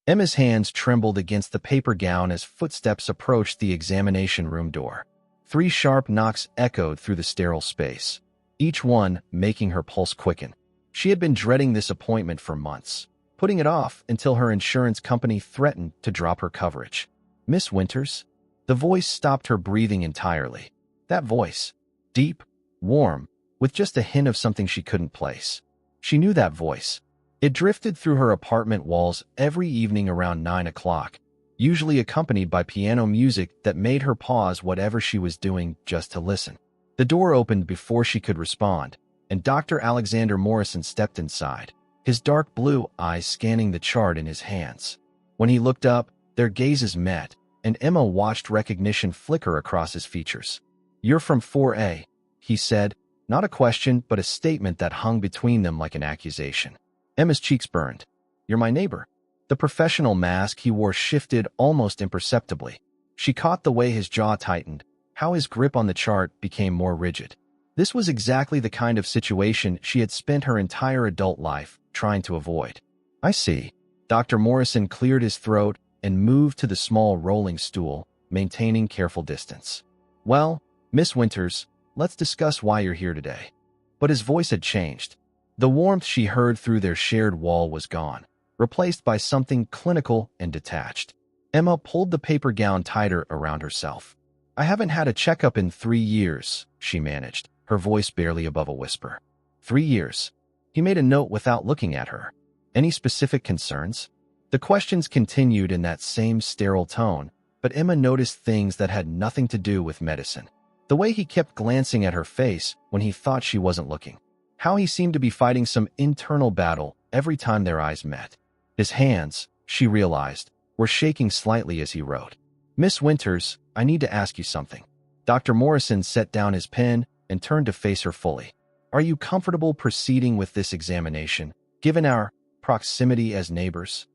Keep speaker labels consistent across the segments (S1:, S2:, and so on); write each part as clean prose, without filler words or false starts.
S1: Emma's hands trembled against the paper gown as footsteps approached the examination room door. 3 sharp knocks echoed through the sterile space, each one making her pulse quicken. She had been dreading this appointment for months, putting it off until her insurance company threatened to drop her coverage. "Miss Winters?" The voice stopped her breathing entirely. That voice, deep, warm, with just a hint of something she couldn't place. She knew that voice. It drifted through her apartment walls every evening around 9 o'clock, usually accompanied by piano music that made her pause whatever she was doing just to listen. The door opened before she could respond, and Dr. Alexander Morrison stepped inside, his dark blue eyes scanning the chart in his hands. When he looked up, their gazes met, and Emma watched recognition flicker across his features. "You're from 4A, he said, not a question but a statement that hung between them like an accusation. Emma's cheeks burned. "You're my neighbor." The professional mask he wore shifted almost imperceptibly. She caught the way his jaw tightened, how his grip on the chart became more rigid. This was exactly the kind of situation she had spent her entire adult life trying to avoid. "I see." Dr. Morrison cleared his throat and moved to the small rolling stool, maintaining careful distance. "Well, Miss Winters, let's discuss why you're here today." But his voice had changed. The warmth she heard through their shared wall was gone, replaced by something clinical and detached. Emma pulled the paper gown tighter around herself. "I haven't had a checkup in 3 years, she managed, her voice barely above a whisper. 3 years. He made a note without looking at her. "Any specific concerns?" The questions continued in that same sterile tone, but Emma noticed things that had nothing to do with medicine. The way he kept glancing at her face when he thought she wasn't looking. How he seemed to be fighting some internal battle every time their eyes met. His hands, she realized, were shaking slightly as he wrote. "Miss Winters, I need to ask you something." Dr. Morrison set down his pen and turned to face her fully. "Are you comfortable proceeding with this examination, given our proximity as neighbors?"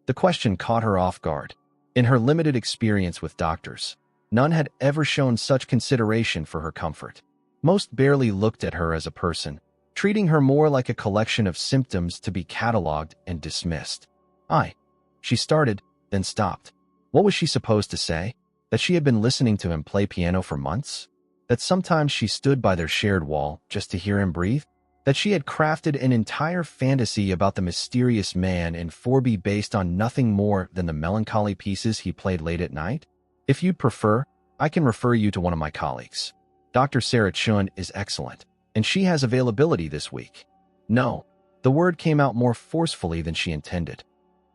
S1: The question caught her off guard. In her limited experience with doctors, none had ever shown such consideration for her comfort. Most barely looked at her as a person, treating her more like a collection of symptoms to be cataloged and dismissed. She started, then stopped. What was she supposed to say? That she had been listening to him play piano for months? That sometimes she stood by their shared wall just to hear him breathe? That she had crafted an entire fantasy about the mysterious man in 4B based on nothing more than the melancholy pieces he played late at night? "If you'd prefer, I can refer you to one of my colleagues. Dr. Sarah Chun is excellent, and she has availability this week." "No." The word came out more forcefully than she intended.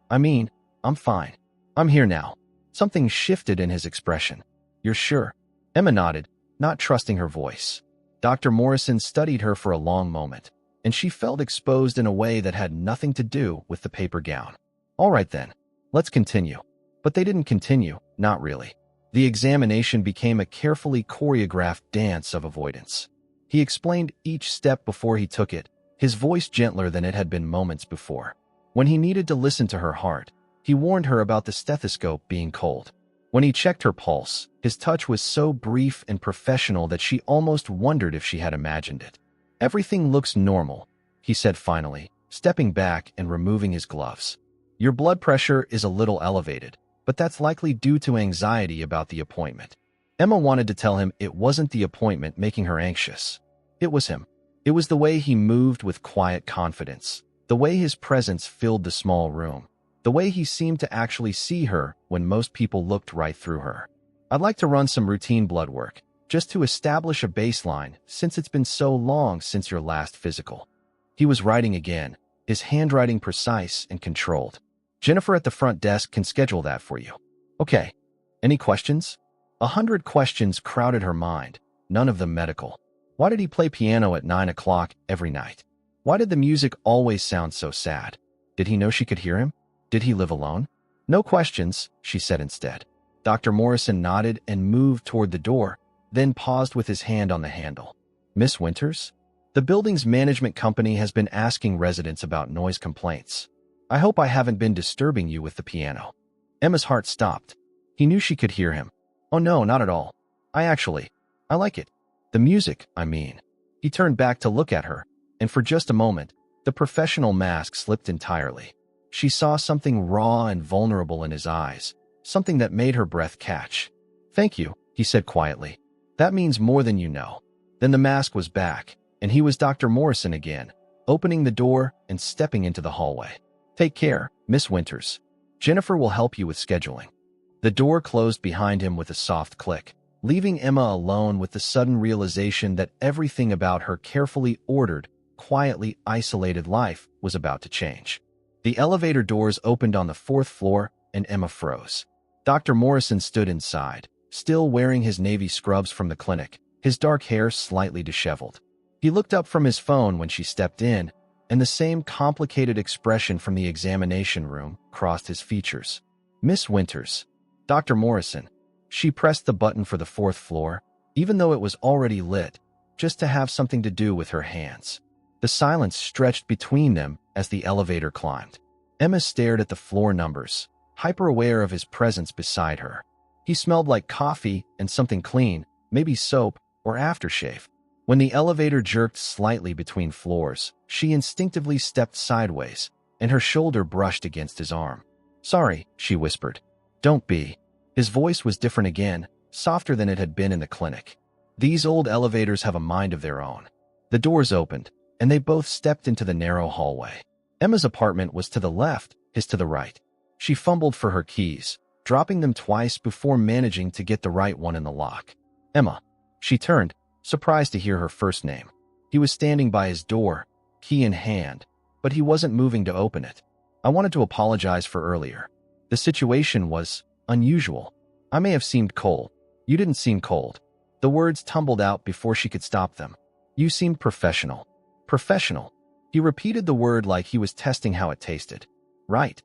S1: "I mean, I'm fine. I'm here now." Something shifted in his expression. "You're sure?" Emma nodded, not trusting her voice. Dr. Morrison studied her for a long moment, and she felt exposed in a way that had nothing to do with the paper gown. "All right then, let's continue." But they didn't continue, not really. The examination became a carefully choreographed dance of avoidance. He explained each step before he took it, his voice gentler than it had been moments before. When he needed to listen to her heart, he warned her about the stethoscope being cold. When he checked her pulse, his touch was so brief and professional that she almost wondered if she had imagined it. "Everything looks normal," he said finally, stepping back and removing his gloves. "Your blood pressure is a little elevated, but that's likely due to anxiety about the appointment." Emma wanted to tell him it wasn't the appointment making her anxious. It was him. It was the way he moved with quiet confidence, the way his presence filled the small room, the way he seemed to actually see her when most people looked right through her. "I'd like to run some routine blood work, just to establish a baseline since it's been so long since your last physical." He was writing again, his handwriting precise and controlled. "Jennifer at the front desk can schedule that for you." "Okay. Any questions?" 100 questions crowded her mind, none of them medical. Why did he play piano at 9 o'clock every night? Why did the music always sound so sad? Did he know she could hear him? Did he live alone? "No questions," she said instead. Dr. Morrison nodded and moved toward the door, then paused with his hand on the handle. "Miss Winters? The building's management company has been asking residents about noise complaints. I hope I haven't been disturbing you with the piano." Emma's heart stopped. He knew she could hear him. "Oh no, not at all. I like it. The music, I mean." He turned back to look at her, and for just a moment, the professional mask slipped entirely. She saw something raw and vulnerable in his eyes, something that made her breath catch. "Thank you," he said quietly. "That means more than you know." Then the mask was back, and he was Dr. Morrison again, opening the door and stepping into the hallway. "Take care, Miss Winters. Jennifer will help you with scheduling." The door closed behind him with a soft click, leaving Emma alone with the sudden realization that everything about her carefully ordered, quietly isolated life was about to change. The elevator doors opened on the 4th floor, and Emma froze. Dr. Morrison stood inside, still wearing his navy scrubs from the clinic, his dark hair slightly disheveled. He looked up from his phone when she stepped in, and the same complicated expression from the examination room crossed his features. "Miss Winters." "Dr. Morrison." She pressed the button for the 4th floor, even though it was already lit, just to have something to do with her hands. The silence stretched between them as the elevator climbed. Emma stared at the floor numbers, hyper-aware of his presence beside her. He smelled like coffee and something clean, maybe soap or aftershave. When the elevator jerked slightly between floors, she instinctively stepped sideways, and her shoulder brushed against his arm. "Sorry," she whispered. "Don't be." His voice was different again, softer than it had been in the clinic. These old elevators have a mind of their own. The doors opened, and they both stepped into the narrow hallway. Emma's apartment was to the left, his to the right. She fumbled for her keys, dropping them twice before managing to get the right one in the lock. "Emma." She turned, surprised to hear her first name. He was standing by his door, key in hand, but he wasn't moving to open it. "I wanted to apologize for earlier. The situation was unusual. I may have seemed cold." "You didn't seem cold." The words tumbled out before she could stop them. "You seemed professional." "Professional." He repeated the word like he was testing how it tasted. "Right."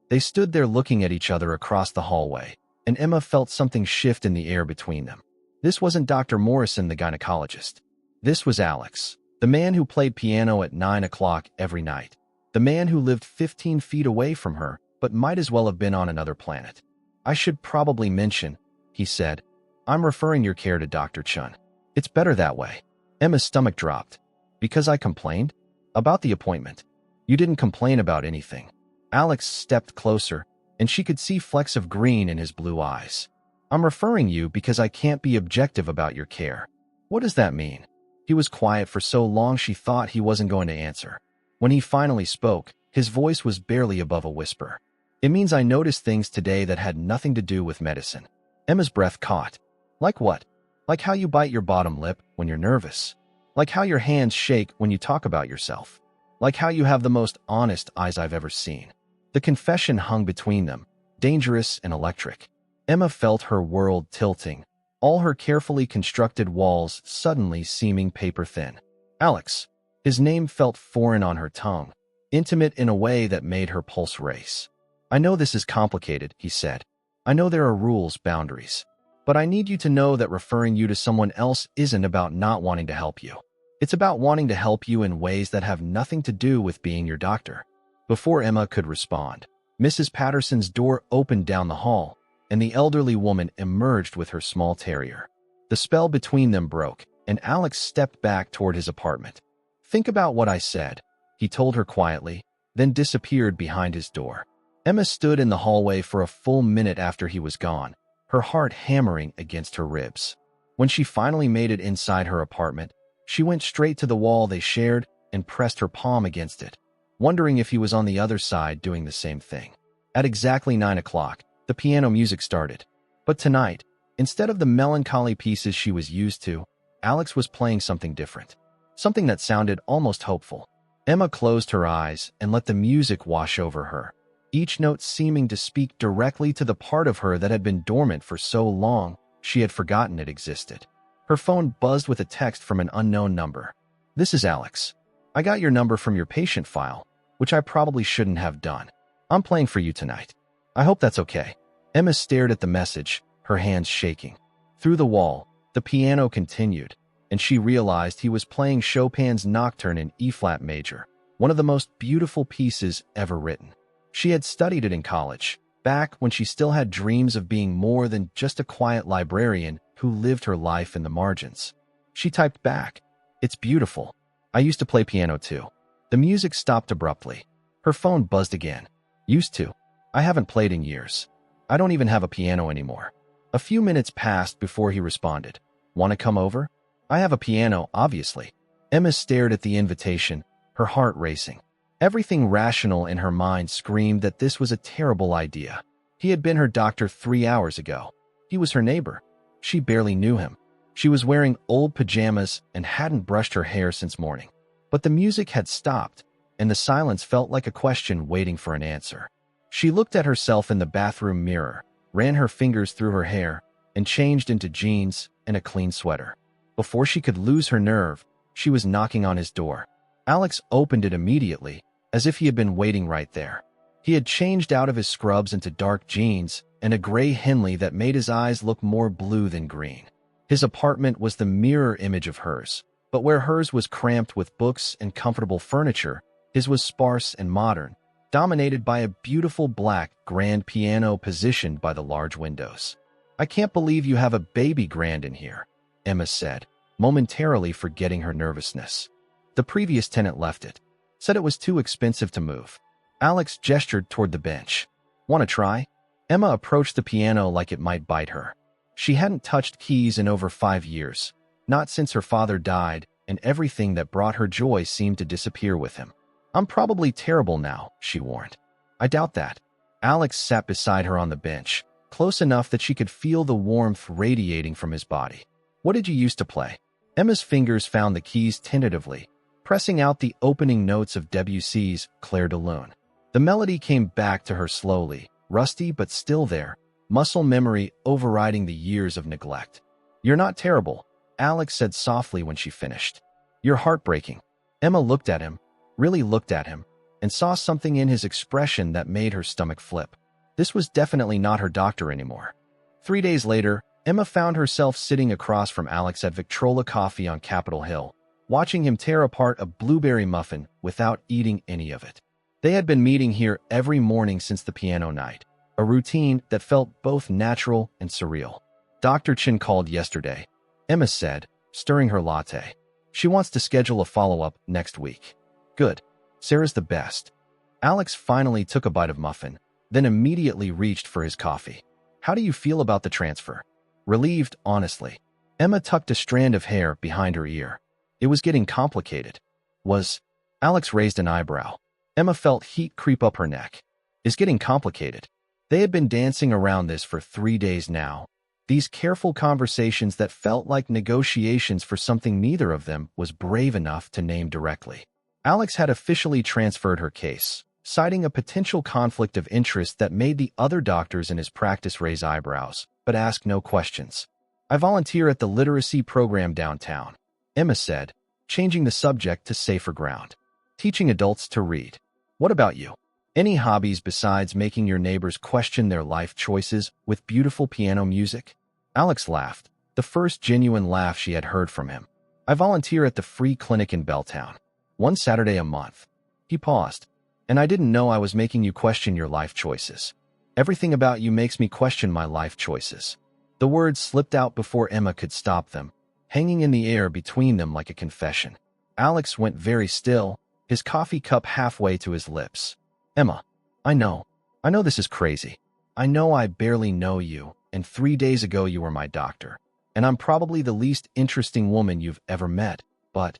S1: They stood there looking at each other across the hallway, and Emma felt something shift in the air between them. This wasn't Dr. Morrison, the gynecologist. This was Alex, the man who played piano at 9 o'clock every night. The man who lived 15 feet away from her, but might as well have been on another planet. "I should probably mention," he said, "I'm referring your care to Dr. Chun. It's better that way." Emma's stomach dropped. "Because I complained?" "About the appointment." "You didn't complain about anything." Alex stepped closer, and she could see flecks of green in his blue eyes. "I'm referring you because I can't be objective about your care." "What does that mean?" He was quiet for so long she thought he wasn't going to answer. When he finally spoke, his voice was barely above a whisper. "It means I noticed things today that had nothing to do with medicine." Emma's breath caught. "Like what?" "Like how you bite your bottom lip when you're nervous. Like how your hands shake when you talk about yourself. Like how you have the most honest eyes I've ever seen." The confession hung between them, dangerous and electric. Emma felt her world tilting, all her carefully constructed walls suddenly seeming paper-thin. "Alex." His name felt foreign on her tongue, intimate in a way that made her pulse race. "I know this is complicated," he said. "I know there are rules, boundaries. But I need you to know that referring you to someone else isn't about not wanting to help you. It's about wanting to help you in ways that have nothing to do with being your doctor." Before Emma could respond, Mrs. Patterson's door opened down the hall, and the elderly woman emerged with her small terrier. The spell between them broke, and Alex stepped back toward his apartment. "Think about what I said," he told her quietly, then disappeared behind his door. Emma stood in the hallway for a full minute after he was gone, her heart hammering against her ribs. When she finally made it inside her apartment, she went straight to the wall they shared and pressed her palm against it, wondering if he was on the other side doing the same thing. At exactly 9 o'clock, the piano music started. But tonight, instead of the melancholy pieces she was used to, Alex was playing something different. Something that sounded almost hopeful. Emma closed her eyes and let the music wash over her, each note seeming to speak directly to the part of her that had been dormant for so long she had forgotten it existed. Her phone buzzed with a text from an unknown number. "This is Alex. I got your number from your patient file, which I probably shouldn't have done. I'm playing for you tonight. I hope that's okay." Emma stared at the message, her hands shaking. Through the wall, the piano continued, and she realized he was playing Chopin's Nocturne in E-flat major, one of the most beautiful pieces ever written. She had studied it in college, back when she still had dreams of being more than just a quiet librarian who lived her life in the margins. She typed back, "It's beautiful. I used to play piano too." The music stopped abruptly. Her phone buzzed again. Used to. I haven't played in years. I don't even have a piano anymore. A few minutes passed before he responded. Want to come over? I have a piano, obviously. Emma stared at the invitation, her heart racing. Everything rational in her mind screamed that this was a terrible idea. He had been her doctor 3 hours ago. He was her neighbor. She barely knew him. She was wearing old pajamas and hadn't brushed her hair since morning. But the music had stopped, and the silence felt like a question waiting for an answer. She looked at herself in the bathroom mirror, ran her fingers through her hair, and changed into jeans and a clean sweater. Before she could lose her nerve, she was knocking on his door. Alex opened it immediately, as if he had been waiting right there. He had changed out of his scrubs into dark jeans and a gray Henley that made his eyes look more blue than green. His apartment was the mirror image of hers, but where hers was cramped with books and comfortable furniture, his was sparse and modern, dominated by a beautiful black grand piano positioned by the large windows. I can't believe you have a baby grand in here, Emma said, momentarily forgetting her nervousness. The previous tenant left it. Said it was too expensive to move. Alex gestured toward the bench. Want to try? Emma approached the piano like it might bite her. She hadn't touched keys in over 5 years, not since her father died, and everything that brought her joy seemed to disappear with him. I'm probably terrible now, she warned. I doubt that. Alex sat beside her on the bench, close enough that she could feel the warmth radiating from his body. What did you used to play? Emma's fingers found the keys tentatively, pressing out the opening notes of Debussy's Clair de Lune. The melody came back to her slowly, rusty but still there, muscle memory overriding the years of neglect. You're not terrible, Alex said softly when she finished. You're heartbreaking. Emma looked at him, really looked at him, and saw something in his expression that made her stomach flip. This was definitely not her doctor anymore. 3 days later, Emma found herself sitting across from Alex at Victrola Coffee on Capitol Hill, watching him tear apart a blueberry muffin without eating any of it. They had been meeting here every morning since the piano night, a routine that felt both natural and surreal. Dr. Chin called yesterday, Emma said, stirring her latte. She wants to schedule a follow-up next week. Good. Sarah's the best. Alex finally took a bite of muffin, then immediately reached for his coffee. How do you feel about the transfer? Relieved, honestly. Emma tucked a strand of hair behind her ear. It was getting complicated. Alex raised an eyebrow. Emma felt heat creep up her neck. Is getting complicated. They had been dancing around this for 3 days now. These careful conversations that felt like negotiations for something neither of them was brave enough to name directly. Alex had officially transferred her case, citing a potential conflict of interest that made the other doctors in his practice raise eyebrows, but ask no questions. I volunteer at the literacy program downtown, Emma said, changing the subject to safer ground. Teaching adults to read. What about you? Any hobbies besides making your neighbors question their life choices with beautiful piano music? Alex laughed, the first genuine laugh she had heard from him. I volunteer at the free clinic in Belltown. 1 Saturday a month. He paused. And I didn't know I was making you question your life choices. Everything about you makes me question my life choices. The words slipped out before Emma could stop them, hanging in the air between them like a confession. Alex went very still, his coffee cup halfway to his lips. Emma, I know this is crazy. I know I barely know you, and 3 days ago you were my doctor, and I'm probably the least interesting woman you've ever met, but...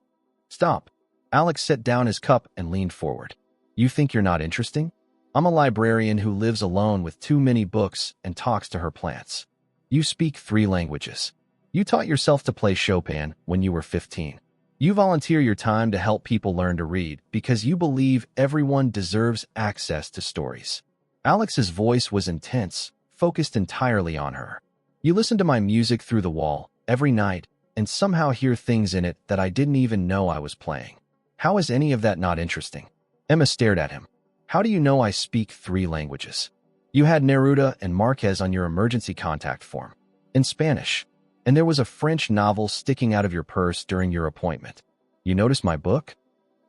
S1: Stop. Alex set down his cup and leaned forward. You think you're not interesting? I'm a librarian who lives alone with too many books and talks to her plants. You speak 3 languages. You taught yourself to play Chopin when you were 15. You volunteer your time to help people learn to read because you believe everyone deserves access to stories. Alex's voice was intense, focused entirely on her. You listen to my music through the wall every night and somehow hear things in it that I didn't even know I was playing. How is any of that not interesting? Emma stared at him. How do you know I speak 3 languages? You had Neruda and Marquez on your emergency contact form. In Spanish. And there was a French novel sticking out of your purse during your appointment. You notice my book?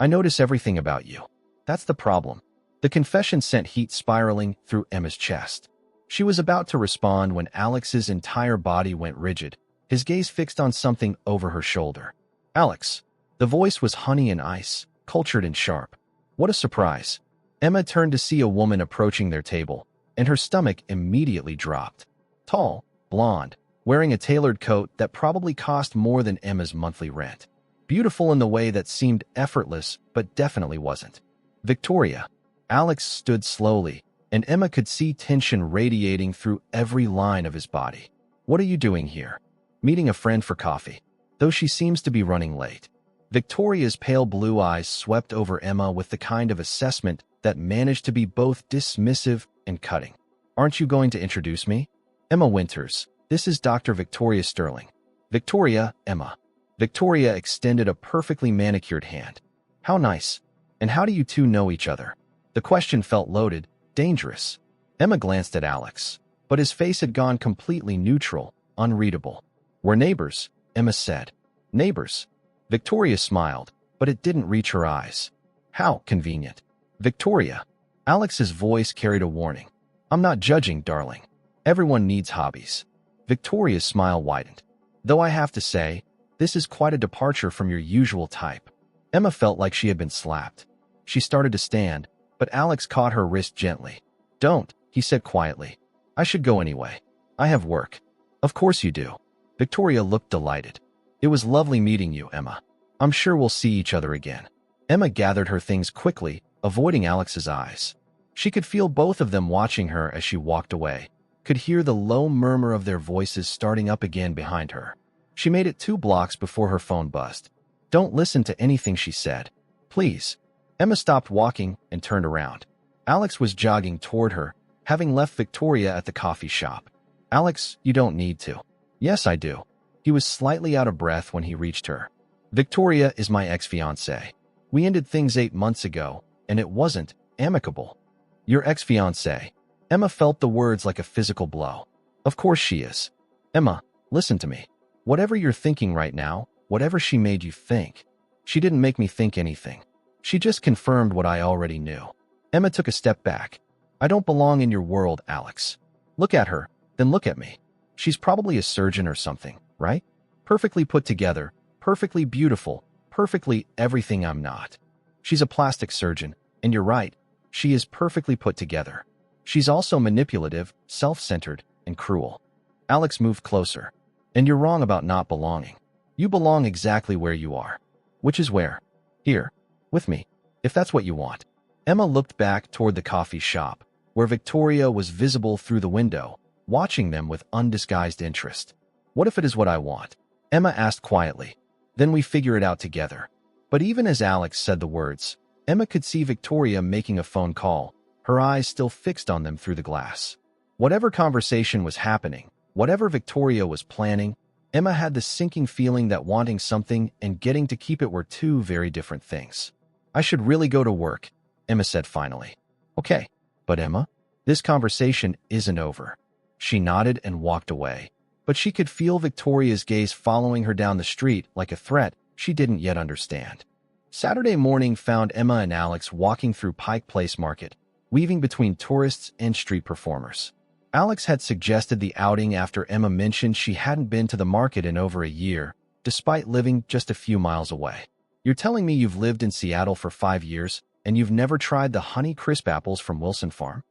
S1: I notice everything about you. That's the problem. The confession sent heat spiraling through Emma's chest. She was about to respond when Alex's entire body went rigid, his gaze fixed on something over her shoulder. Alex. The voice was honey and ice, cultured and sharp. What a surprise. Emma turned to see a woman approaching their table, and her stomach immediately dropped. Tall, blonde, wearing a tailored coat that probably cost more than Emma's monthly rent. Beautiful in the way that seemed effortless but definitely wasn't. Victoria. Alex stood slowly, and Emma could see tension radiating through every line of his body. What are you doing here? Meeting a friend for coffee. Though she seems to be running late. Victoria's pale blue eyes swept over Emma with the kind of assessment that managed to be both dismissive and cutting. Aren't you going to introduce me? Emma Winters. This is Dr. Victoria Sterling. Victoria, Emma. Victoria extended a perfectly manicured hand. How nice. And how do you two know each other? The question felt loaded, dangerous. Emma glanced at Alex, but his face had gone completely neutral, unreadable. We're neighbors, Emma said. Neighbors. Victoria smiled, but it didn't reach her eyes. How convenient. Victoria. Alex's voice carried a warning. I'm not judging, darling. Everyone needs hobbies. Victoria's smile widened. Though I have to say, this is quite a departure from your usual type. Emma felt like she had been slapped. She started to stand, but Alex caught her wrist gently. Don't, he said quietly. I should go anyway. I have work. Of course you do. Victoria looked delighted. It was lovely meeting you, Emma. I'm sure we'll see each other again. Emma gathered her things quickly, avoiding Alex's eyes. She could feel both of them watching her as she walked away, could hear the low murmur of their voices starting up again behind her. She made it 2 blocks before her phone buzzed. Don't listen to anything she said. Please. Emma stopped walking and turned around. Alex was jogging toward her, having left Victoria at the coffee shop. Alex, you don't need to. Yes, I do. He was slightly out of breath when he reached her. Victoria is my ex-fiancée. We ended things 8 months ago, and it wasn't amicable. Your ex-fiancée. Emma felt the words like a physical blow. Of course she is. Emma, listen to me. Whatever you're thinking right now, whatever she made you think, she didn't make me think anything. She just confirmed what I already knew. Emma took a step back. I don't belong in your world, Alex. Look at her, then look at me. She's probably a surgeon or something, right? Perfectly put together, perfectly beautiful, perfectly everything I'm not. She's a plastic surgeon, and you're right, she is perfectly put together. She's also manipulative, self-centered, and cruel. Alex moved closer. And you're wrong about not belonging. You belong exactly where you are. Which is where? Here. With me. If that's what you want. Emma looked back toward the coffee shop, where Victoria was visible through the window, watching them with undisguised interest. What if it is what I want? Emma asked quietly. Then we figure it out together. But even as Alex said the words, Emma could see Victoria making a phone call, her eyes still fixed on them through the glass. Whatever conversation was happening, whatever Victoria was planning, Emma had the sinking feeling that wanting something and getting to keep it were 2 very different things. I should really go to work, Emma said finally. Okay, but Emma, this conversation isn't over. She nodded and walked away, but she could feel Victoria's gaze following her down the street like a threat she didn't yet understand. Saturday morning found Emma and Alex walking through Pike Place Market, weaving between tourists and street performers. Alex had suggested the outing after Emma mentioned she hadn't been to the market in over a year, despite living just a few miles away. You're telling me you've lived in Seattle for 5 years, and you've never tried the Honey Crisp apples from Wilson Farm?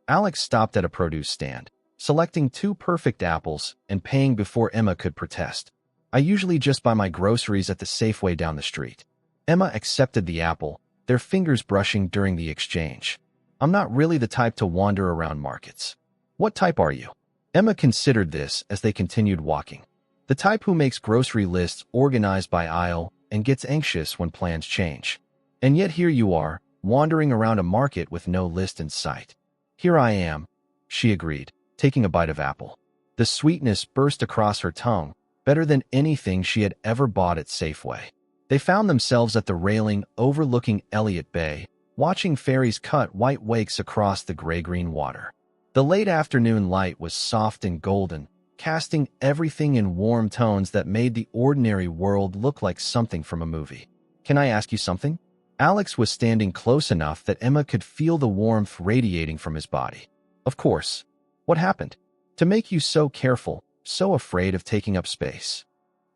S1: Alex stopped at a produce stand, selecting 2 perfect apples and paying before Emma could protest. I usually just buy my groceries at the Safeway down the street. Emma accepted the apple, their fingers brushing during the exchange. I'm not really the type to wander around markets. What type are you? Emma considered this as they continued walking. The type who makes grocery lists organized by aisle and gets anxious when plans change. And yet here you are, wandering around a market with no list in sight. Here I am, she agreed, taking a bite of apple. The sweetness burst across her tongue, better than anything she had ever bought at Safeway. They found themselves at the railing overlooking Elliott Bay, watching ferries cut white wakes across the gray-green water. The late afternoon light was soft and golden, casting everything in warm tones that made the ordinary world look like something from a movie. Can I ask you something? Alex was standing close enough that Emma could feel the warmth radiating from his body. Of course. What happened? To make you so careful, so afraid of taking up space?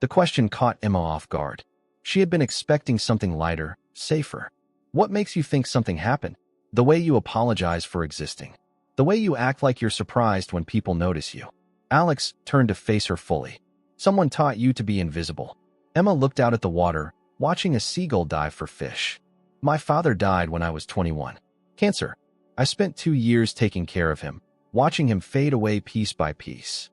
S1: The question caught Emma off guard. She had been expecting something lighter, safer. What makes you think something happened? The way you apologize for existing. The way you act like you're surprised when people notice you. Alex turned to face her fully. Someone taught you to be invisible. Emma looked out at the water, watching a seagull dive for fish. My father died when I was 21. Cancer. I spent 2 years taking care of him, watching him fade away piece by piece.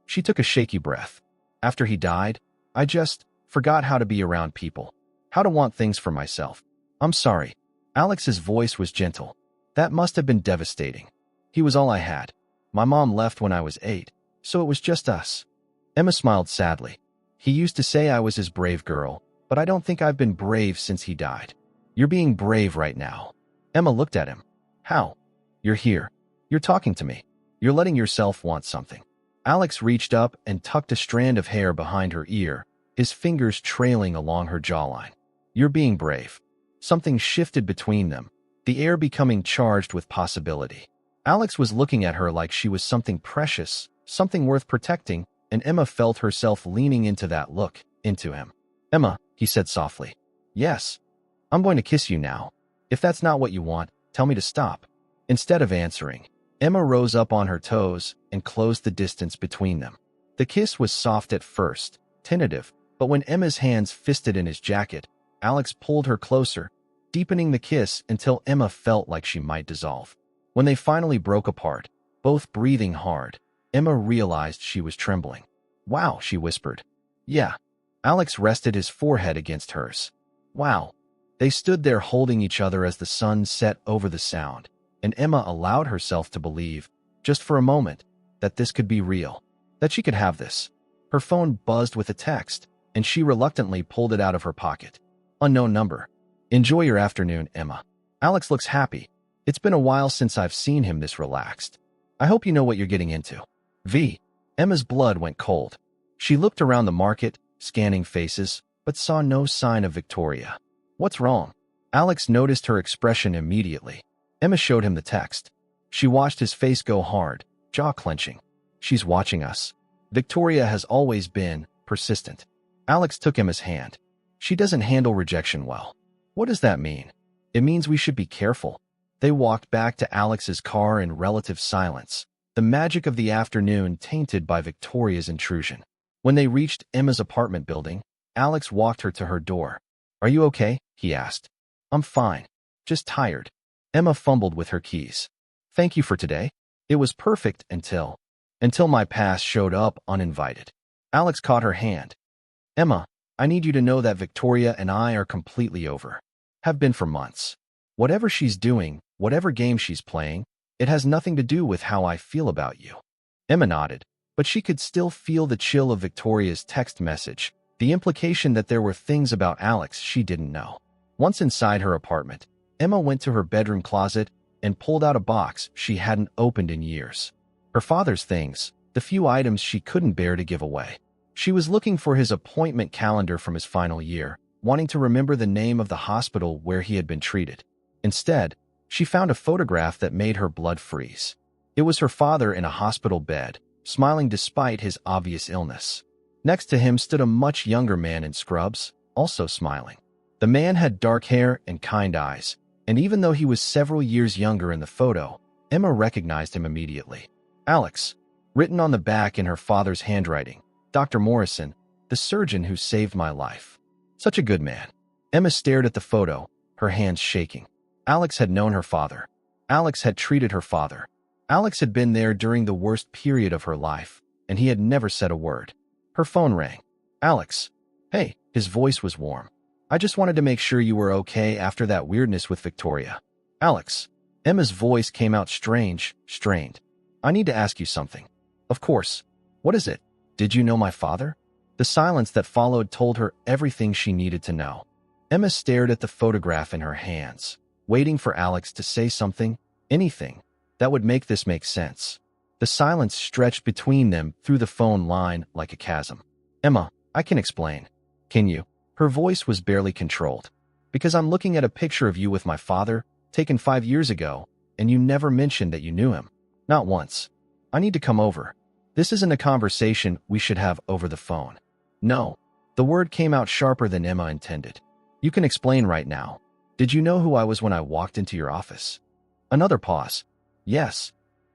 S1: She took a shaky breath. After he died, I just forgot how to be around people, how to want things for myself. I'm sorry. Alex's voice was gentle. That must have been devastating. He was all I had. My mom left when I was 8, so it was just us. Emma smiled sadly. He used to say I was his brave girl, but I don't think I've been brave since he died. You're being brave right now. Emma looked at him. How? You're here. You're talking to me. You're letting yourself want something. Alex reached up and tucked a strand of hair behind her ear, his fingers trailing along her jawline. You're being brave. Something shifted between them, the air becoming charged with possibility. Alex was looking at her like she was something precious, something worth protecting, and Emma felt herself leaning into that look, into him. Emma, he said softly. Yes. I'm going to kiss you now. If that's not what you want, tell me to stop. Instead of answering, Emma rose up on her toes and closed the distance between them. The kiss was soft at first, tentative, but when Emma's hands fisted in his jacket, Alex pulled her closer, deepening the kiss until Emma felt like she might dissolve. When they finally broke apart, both breathing hard, Emma realized she was trembling. Wow, she whispered. Yeah. Alex rested his forehead against hers. Wow. They stood there holding each other as the sun set over the sound, and Emma allowed herself to believe, just for a moment, that this could be real, that she could have this. Her phone buzzed with a text, and she reluctantly pulled it out of her pocket. Unknown number. Enjoy your afternoon, Emma. Alex looks happy. It's been a while since I've seen him this relaxed. I hope you know what you're getting into. V. Emma's blood went cold. She looked around the market, scanning faces, but saw no sign of Victoria. What's wrong? Alex noticed her expression immediately. Emma showed him the text. She watched his face go hard, jaw clenching. She's watching us. Victoria has always been persistent. Alex took Emma's hand. She doesn't handle rejection well. What does that mean? It means we should be careful. They walked back to Alex's car in relative silence, the magic of the afternoon tainted by Victoria's intrusion. When they reached Emma's apartment building, Alex walked her to her door. Are you okay? He asked. I'm fine. Just tired. Emma fumbled with her keys. Thank you for today. It was perfect until my past showed up uninvited. Alex caught her hand. Emma, I need you to know that Victoria and I are completely over. Have been for months. Whatever she's doing, whatever game she's playing, it has nothing to do with how I feel about you. Emma nodded, but she could still feel the chill of Victoria's text message, the implication that there were things about Alex she didn't know. Once inside her apartment, Emma went to her bedroom closet and pulled out a box she hadn't opened in years. Her father's things, the few items she couldn't bear to give away. She was looking for his appointment calendar from his final year, wanting to remember the name of the hospital where he had been treated. Instead, she found a photograph that made her blood freeze. It was her father in a hospital bed, smiling despite his obvious illness. Next to him stood a much younger man in scrubs, also smiling. The man had dark hair and kind eyes, and even though he was several years younger in the photo, Emma recognized him immediately. Alex, written on the back in her father's handwriting. Dr. Morrison, the surgeon who saved my life. Such a good man. Emma stared at the photo, her hands shaking. Alex had known her father. Alex had treated her father. Alex had been there during the worst period of her life, and he had never said a word. Her phone rang. Alex. Hey, his voice was warm. I just wanted to make sure you were okay after that weirdness with Victoria. Alex. Emma's voice came out strange, strained. I need to ask you something. Of course. What is it? Did you know my father? The silence that followed told her everything she needed to know. Emma stared at the photograph in her hands, waiting for Alex to say something, anything, that would make this make sense. The silence stretched between them through the phone line like a chasm. Emma, I can explain. Can you? Her voice was barely controlled. Because I'm looking at a picture of you with my father, taken 5 years ago, and you never mentioned that you knew him. Not once. I need to come over. This isn't a conversation we should have over the phone. No. The word came out sharper than Emma intended. You can explain right now. Did you know who I was when I walked into your office? Another pause. Yes.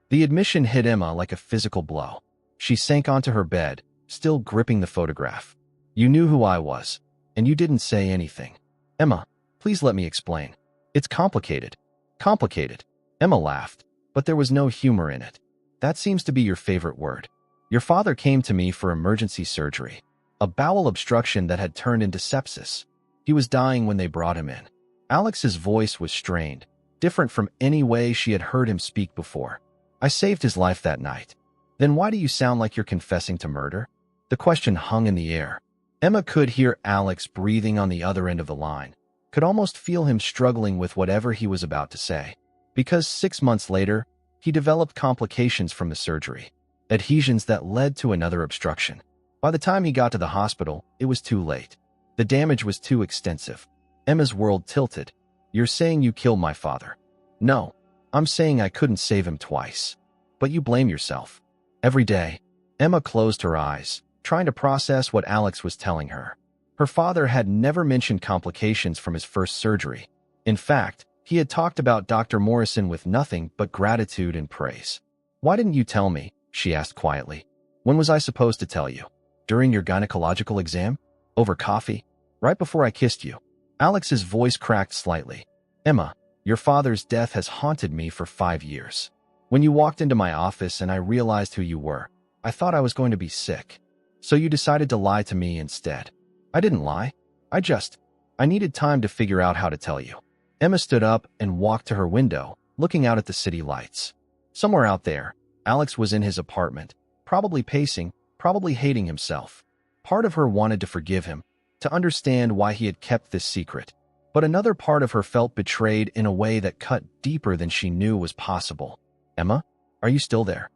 S1: The admission hit Emma like a physical blow. She sank onto her bed, still gripping the photograph. You knew who I was, and you didn't say anything. Emma, please let me explain. It's complicated. Complicated. Emma laughed, but there was no humor in it. That seems to be your favorite word. Your father came to me for emergency surgery. A bowel obstruction that had turned into sepsis. He was dying when they brought him in. Alex's voice was strained, different from any way she had heard him speak before. I saved his life that night. Then why do you sound like you're confessing to murder? The question hung in the air. Emma could hear Alex breathing on the other end of the line, could almost feel him struggling with whatever he was about to say. Because 6 months later, he developed complications from the surgery, adhesions that led to another obstruction. By the time he got to the hospital, it was too late. The damage was too extensive. Emma's world tilted. You're saying you killed my father. No, I'm saying I couldn't save him twice. But you blame yourself. Every day, Emma closed her eyes, trying to process what Alex was telling her. Her father had never mentioned complications from his first surgery. In fact, he had talked about Dr. Morrison with nothing but gratitude and praise. Why didn't you tell me? She asked quietly. When was I supposed to tell you? During your gynecological exam? Over coffee? Right before I kissed you? Alex's voice cracked slightly. Emma, your father's death has haunted me for 5 years. When you walked into my office and I realized who you were, I thought I was going to be sick. So you decided to lie to me instead. I didn't lie. I needed time to figure out how to tell you. Emma stood up and walked to her window, looking out at the city lights. Somewhere out there, Alex was in his apartment, probably pacing, probably hating himself. Part of her wanted to forgive him, to understand why he had kept this secret. But another part of her felt betrayed in a way that cut deeper than she knew was possible. Emma, are you still there?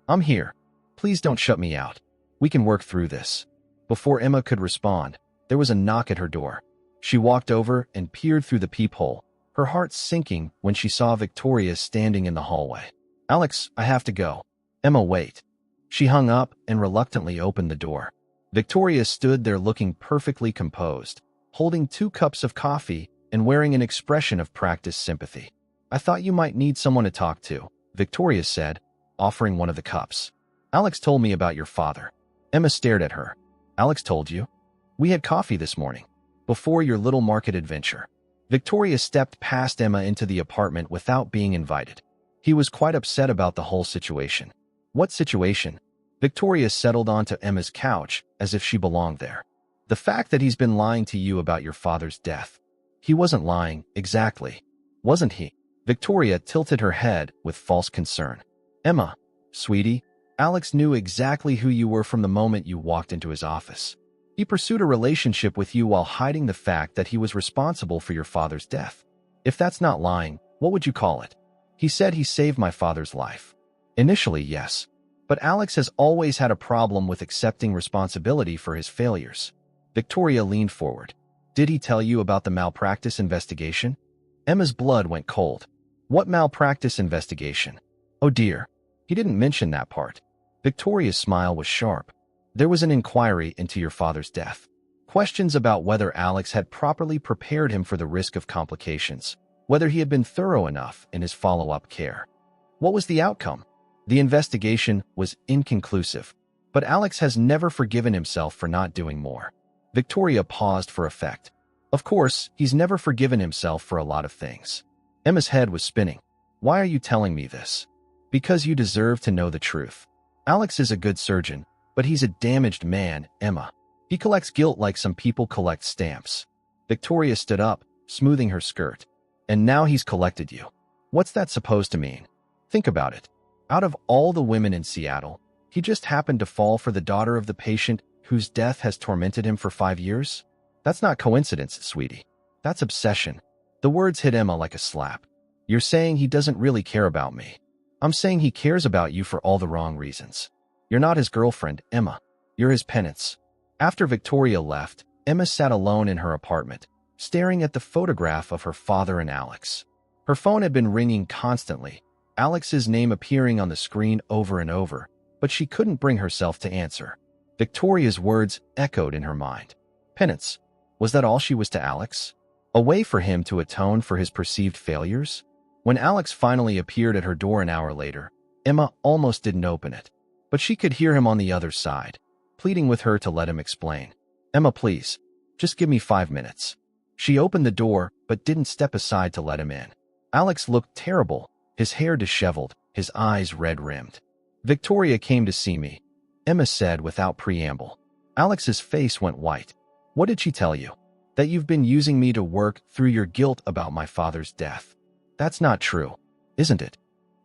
S1: I'm here. Please don't shut me out. We can work through this. Before Emma could respond, there was a knock at her door. She walked over and peered through the peephole, her heart sinking when she saw Victoria standing in the hallway. Alex, I have to go. Emma, wait. She hung up and reluctantly opened the door. Victoria stood there looking perfectly composed, holding 2 cups of coffee and wearing an expression of practiced sympathy. I thought you might need someone to talk to, Victoria said, offering one of the cups. Alex told me about your father. Emma stared at her. Alex told you? We had coffee this morning, before your little market adventure. Victoria stepped past Emma into the apartment without being invited. He was quite upset about the whole situation. What situation? Victoria settled onto Emma's couch as if she belonged there. The fact that he's been lying to you about your father's death. He wasn't lying, exactly. Wasn't he? Victoria tilted her head with false concern. Emma, sweetie, Alex knew exactly who you were from the moment you walked into his office. He pursued a relationship with you while hiding the fact that he was responsible for your father's death. If that's not lying, what would you call it? He said he saved my father's life. Initially, yes. But Alex has always had a problem with accepting responsibility for his failures. Victoria leaned forward. Did he tell you about the malpractice investigation? Emma's blood went cold. What malpractice investigation? Oh dear. He didn't mention that part. Victoria's smile was sharp. There was an inquiry into your father's death. Questions about whether Alex had properly prepared him for the risk of complications, whether he had been thorough enough in his follow-up care. What was the outcome? The investigation was inconclusive, but Alex has never forgiven himself for not doing more. Victoria paused for effect. Of course, he's never forgiven himself for a lot of things. Emma's head was spinning. Why are you telling me this? Because you deserve to know the truth. Alex is a good surgeon, but he's a damaged man, Emma. He collects guilt like some people collect stamps. Victoria stood up, smoothing her skirt. And now he's collected you. What's that supposed to mean? Think about it. Out of all the women in Seattle, he just happened to fall for the daughter of the patient whose death has tormented him for 5 years? That's not coincidence, sweetie. That's obsession. The words hit Emma like a slap. You're saying he doesn't really care about me. I'm saying he cares about you for all the wrong reasons. You're not his girlfriend, Emma. You're his penance. After Victoria left, Emma sat alone in her apartment, staring at the photograph of her father and Alex. Her phone had been ringing constantly, Alex's name appearing on the screen over and over, but she couldn't bring herself to answer. Victoria's words echoed in her mind. Penance. Was that all she was to Alex? A way for him to atone for his perceived failures? When Alex finally appeared at her door an hour later, Emma almost didn't open it. But she could hear him on the other side, pleading with her to let him explain. "Emma, please, just give me 5 minutes." She opened the door, but didn't step aside to let him in. Alex looked terrible, his hair disheveled, his eyes red-rimmed. "Victoria came to see me," Emma said without preamble. Alex's face went white. "What did she tell you? That you've been using me to work through your guilt about my father's death. That's not true, isn't it?"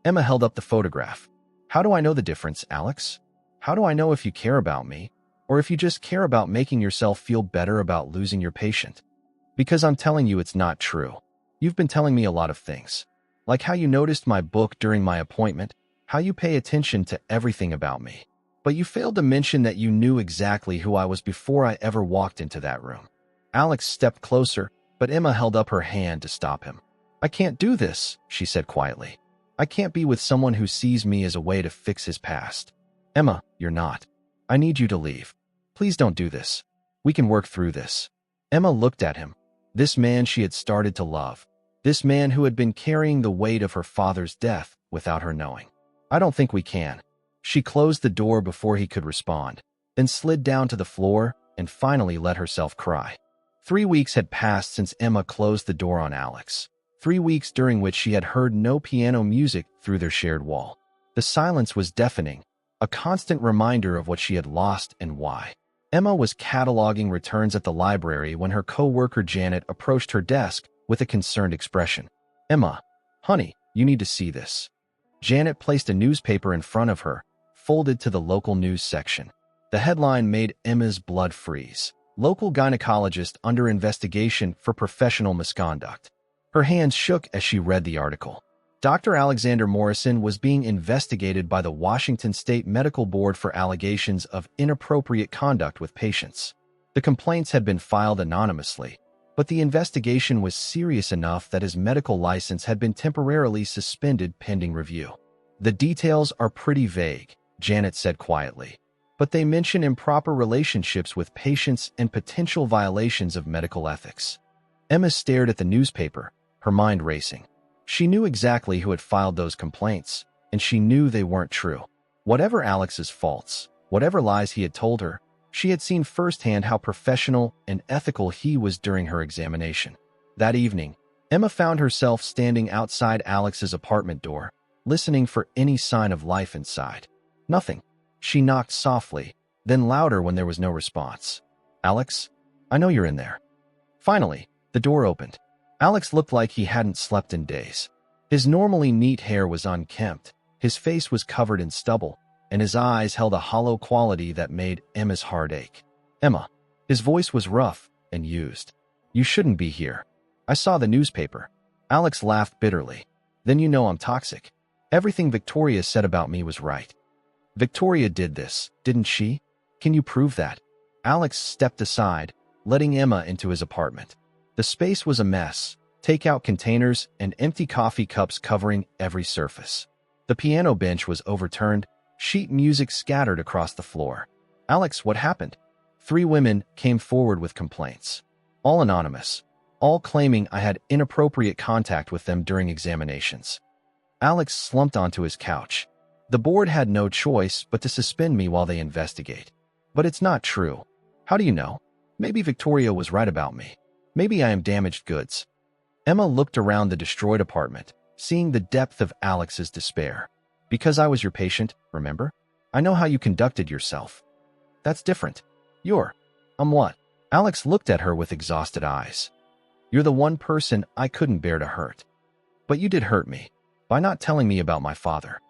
S1: Emma held up the photograph. "How do I know the difference, Alex? How do I know if you care about me, or if you just care about making yourself feel better about losing your patient? Because I'm telling you it's not true. You've been telling me a lot of things. Like how you noticed my book during my appointment, how you pay attention to everything about me. But you failed to mention that you knew exactly who I was before I ever walked into that room." Alex stepped closer, but Emma held up her hand to stop him. "I can't do this," she said quietly. "I can't be with someone who sees me as a way to fix his past. Emma, you're not. I need you to leave. Please don't do this. We can work through this." Emma looked at him. This man she had started to love. This man who had been carrying the weight of her father's death without her knowing. "I don't think we can." She closed the door before he could respond, then slid down to the floor and finally let herself cry. 3 weeks had passed since Emma closed the door on Alex. 3 weeks during which she had heard no piano music through their shared wall. The silence was deafening, a constant reminder of what she had lost and why. Emma was cataloging returns at the library when her co-worker Janet approached her desk with a concerned expression. "Emma, honey, you need to see this." Janet placed a newspaper in front of her, folded to the local news section. The headline made Emma's blood freeze. "Local gynecologist under investigation for professional misconduct." Her hands shook as she read the article. Dr. Alexander Morrison was being investigated by the Washington State Medical Board for allegations of inappropriate conduct with patients. The complaints had been filed anonymously, but the investigation was serious enough that his medical license had been temporarily suspended pending review. "The details are pretty vague," Janet said quietly, "but they mention improper relationships with patients and potential violations of medical ethics." Emma stared at the newspaper, her mind racing. She knew exactly who had filed those complaints, and she knew they weren't true. Whatever Alex's faults, whatever lies he had told her, she had seen firsthand how professional and ethical he was during her examination. That evening, Emma found herself standing outside Alex's apartment door, listening for any sign of life inside. Nothing. She knocked softly, then louder when there was no response. "Alex, I know you're in there." Finally, the door opened. Alex looked like he hadn't slept in days. His normally neat hair was unkempt, his face was covered in stubble, and his eyes held a hollow quality that made Emma's heart ache. "Emma." His voice was rough and used. "You shouldn't be here. I saw the newspaper." Alex laughed bitterly. "Then you know I'm toxic. Everything Victoria said about me was right." "Victoria did this, didn't she? Can you prove that?" Alex stepped aside, letting Emma into his apartment. The space was a mess, takeout containers and empty coffee cups covering every surface. The piano bench was overturned, sheet music scattered across the floor. "Alex, what happened?" 3 women came forward with complaints. All anonymous, all claiming I had inappropriate contact with them during examinations. Alex slumped onto his couch. "The board had no choice but to suspend me while they investigate. But it's not true. How do you know? Maybe Victoria was right about me. Maybe I am damaged goods." Emma looked around the destroyed apartment, seeing the depth of Alex's despair. "Because I was your patient, remember? I know how you conducted yourself. That's different. I'm what?" Alex looked at her with exhausted eyes. "You're the one person I couldn't bear to hurt. But you did hurt me, by not telling me about my father."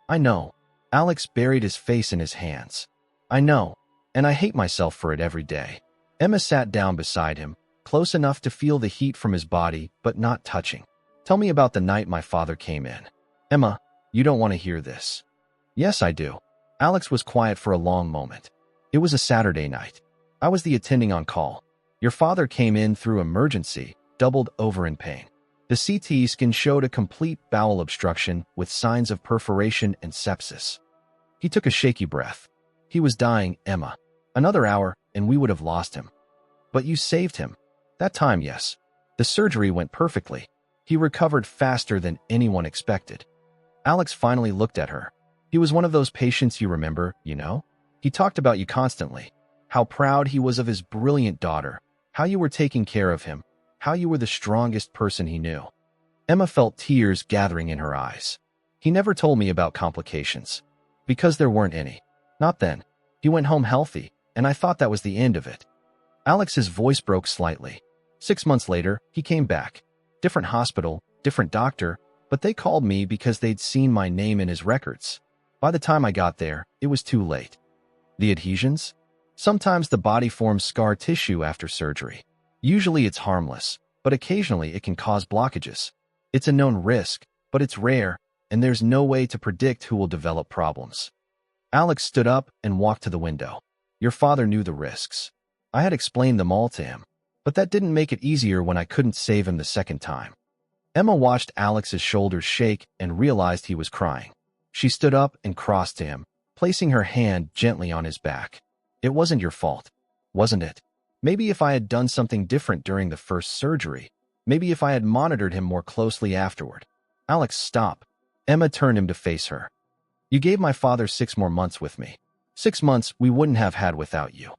S1: "I know." Alex buried his face in his hands. "I know, and I hate myself for it every day." Emma sat down beside him, close enough to feel the heat from his body, but not touching. "Tell me about the night my father came in." "Emma, you don't want to hear this." "Yes, I do." Alex was quiet for a long moment. "It was a Saturday night. I was the attending on call. Your father came in through emergency, doubled over in pain. The CT scan showed a complete bowel obstruction with signs of perforation and sepsis. He took a shaky breath. He was dying, Emma. Another hour, and we would have lost him. But you saved him. That time, yes. The surgery went perfectly. He recovered faster than anyone expected. Alex finally looked at her. He was one of those patients you remember, you know? He talked about you constantly. How proud he was of his brilliant daughter. How you were taking care of him. How you were the strongest person he knew. Emma felt tears gathering in her eyes. He never told me about complications. Because there weren't any. Not then. He went home healthy, and I thought that was the end of it. Alex's voice broke slightly. 6 months later, he came back. Different hospital, different doctor, but they called me because they'd seen my name in his records. By the time I got there, it was too late. The adhesions? Sometimes the body forms scar tissue after surgery. Usually it's harmless, but occasionally it can cause blockages. It's a known risk, but it's rare, and there's no way to predict who will develop problems. Alex stood up and walked to the window. Your father knew the risks. I had explained them all to him, but that didn't make it easier when I couldn't save him the second time. Emma watched Alex's shoulders shake and realized he was crying. She stood up and crossed to him, placing her hand gently on his back. It wasn't your fault, wasn't it? Maybe if I had done something different during the first surgery, maybe if I had monitored him more closely afterward. Alex, stop. Emma turned him to face her. You gave my father 6 more months with me. 6 months we wouldn't have had without you.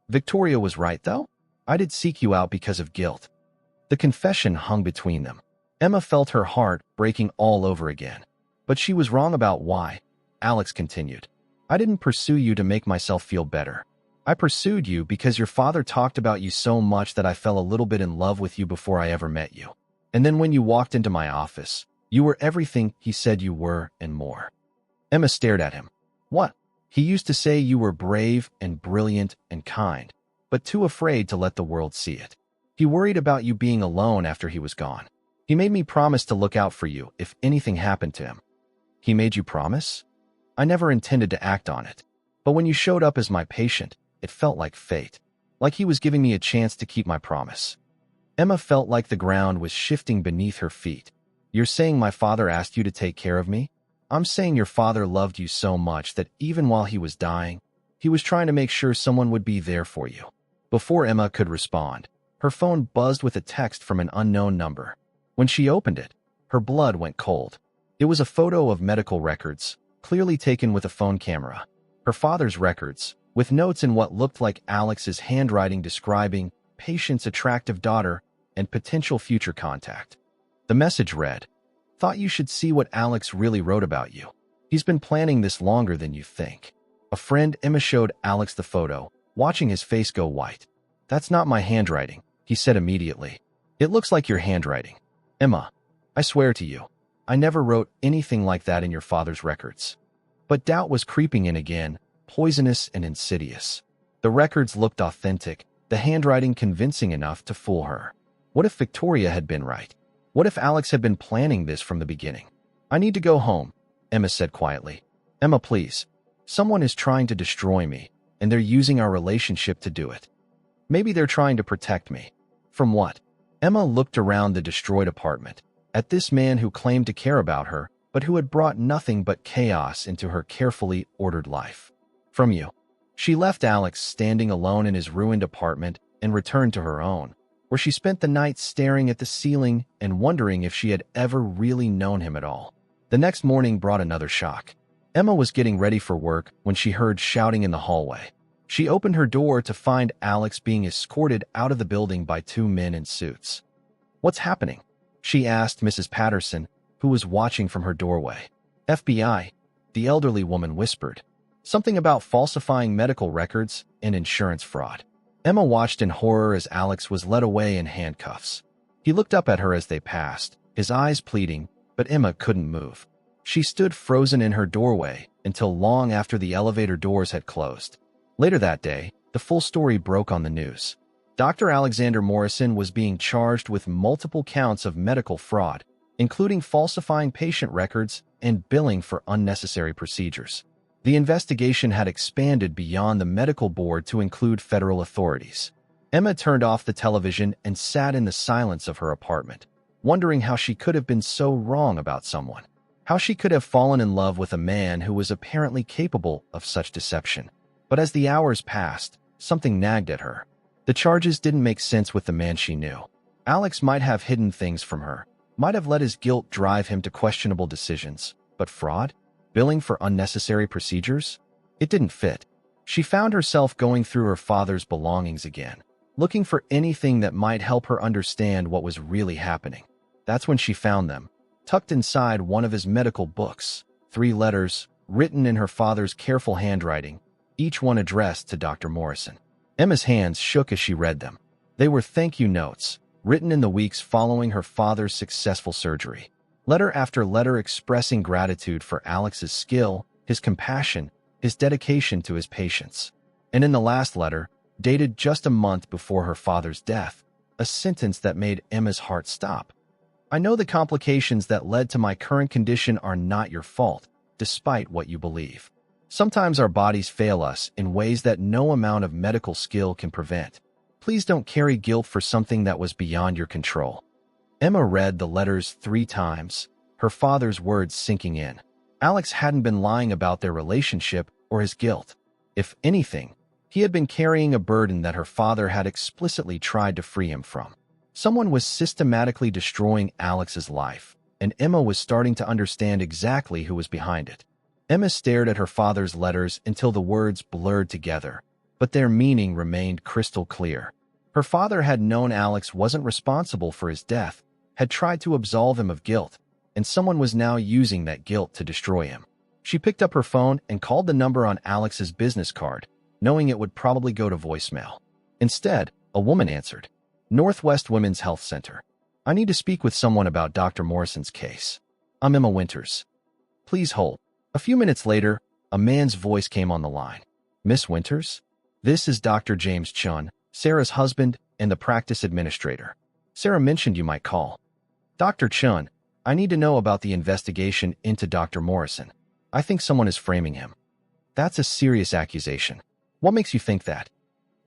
S1: Victoria was right, though. I did seek you out because of guilt. The confession hung between them. Emma felt her heart breaking all over again. But she was wrong about why. Alex continued. I didn't pursue you to make myself feel better. I pursued you because your father talked about you so much that I fell a little bit in love with you before I ever met you. And then when you walked into my office, you were everything he said you were and more. Emma stared at him. What? He used to say you were brave and brilliant and kind, but too afraid to let the world see it. He worried about you being alone after he was gone. He made me promise to look out for you if anything happened to him. He made you promise? I never intended to act on it. But when you showed up as my patient, it felt like fate. Like he was giving me a chance to keep my promise. Emma felt like the ground was shifting beneath her feet. You're saying my father asked you to take care of me? I'm saying your father loved you so much that even while he was dying, he was trying to make sure someone would be there for you. Before Emma could respond, her phone buzzed with a text from an unknown number. When she opened it, her blood went cold. It was a photo of medical records, clearly taken with a phone camera. Her father's records, with notes in what looked like Alex's handwriting describing patient's attractive daughter and potential future contact. The message read, Thought you should see what Alex really wrote about you. He's been planning this longer than you think. A friend. Emma showed Alex the photo, watching his face go white. That's not my handwriting, he said immediately. It looks like your handwriting. Emma, I swear to you, I never wrote anything like that in your father's records. But doubt was creeping in again, poisonous and insidious. The records looked authentic, the handwriting convincing enough to fool her. What if Victoria had been right? What if Alex had been planning this from the beginning? I need to go home, Emma said quietly. Emma, please. Someone is trying to destroy me, and they're using our relationship to do it. Maybe they're trying to protect me. From what? Emma looked around the destroyed apartment, at this man who claimed to care about her, but who had brought nothing but chaos into her carefully ordered life. From you. She left Alex standing alone in his ruined apartment and returned to her own, where she spent the night staring at the ceiling and wondering if she had ever really known him at all. The next morning brought another shock. Emma was getting ready for work when she heard shouting in the hallway. She opened her door to find Alex being escorted out of the building by 2 men in suits. What's happening? She asked Mrs. Patterson, who was watching from her doorway. FBI, the elderly woman whispered. Something about falsifying medical records and insurance fraud. Emma watched in horror as Alex was led away in handcuffs. He looked up at her as they passed, his eyes pleading, but Emma couldn't move. She stood frozen in her doorway until long after the elevator doors had closed. Later that day, the full story broke on the news. Dr. Alexander Morrison was being charged with multiple counts of medical fraud, including falsifying patient records and billing for unnecessary procedures. The investigation had expanded beyond the medical board to include federal authorities. Emma turned off the television and sat in the silence of her apartment, wondering how she could have been so wrong about someone. How she could have fallen in love with a man who was apparently capable of such deception. But as the hours passed, something nagged at her. The charges didn't make sense with the man she knew. Alex might have hidden things from her, might have let his guilt drive him to questionable decisions. But fraud? Billing for unnecessary procedures? It didn't fit. She found herself going through her father's belongings again, looking for anything that might help her understand what was really happening. That's when she found them, tucked inside one of his medical books. 3 letters, written in her father's careful handwriting, each one addressed to Dr. Morrison. Emma's hands shook as she read them. They were thank you notes, written in the weeks following her father's successful surgery. Letter after letter expressing gratitude for Alex's skill, his compassion, his dedication to his patients. And in the last letter, dated just a month before her father's death, a sentence that made Emma's heart stop. I know the complications that led to my current condition are not your fault, despite what you believe. Sometimes our bodies fail us in ways that no amount of medical skill can prevent. Please don't carry guilt for something that was beyond your control. Emma read the letters 3 times, her father's words sinking in. Alex hadn't been lying about their relationship or his guilt. If anything, he had been carrying a burden that her father had explicitly tried to free him from. Someone was systematically destroying Alex's life, and Emma was starting to understand exactly who was behind it. Emma stared at her father's letters until the words blurred together, but their meaning remained crystal clear. Her father had known Alex wasn't responsible for his death, had tried to absolve him of guilt, and someone was now using that guilt to destroy him. She picked up her phone and called the number on Alex's business card, knowing it would probably go to voicemail. Instead, a woman answered. Northwest Women's Health Center. I need to speak with someone about Dr. Morrison's case. I'm Emma Winters. Please hold. A few minutes later, a man's voice came on the line. Miss Winters? This is Dr. James Chun, Sarah's husband and the practice administrator. Sarah mentioned you might call. Dr. Chun, I need to know about the investigation into Dr. Morrison. I think someone is framing him. That's a serious accusation. What makes you think that?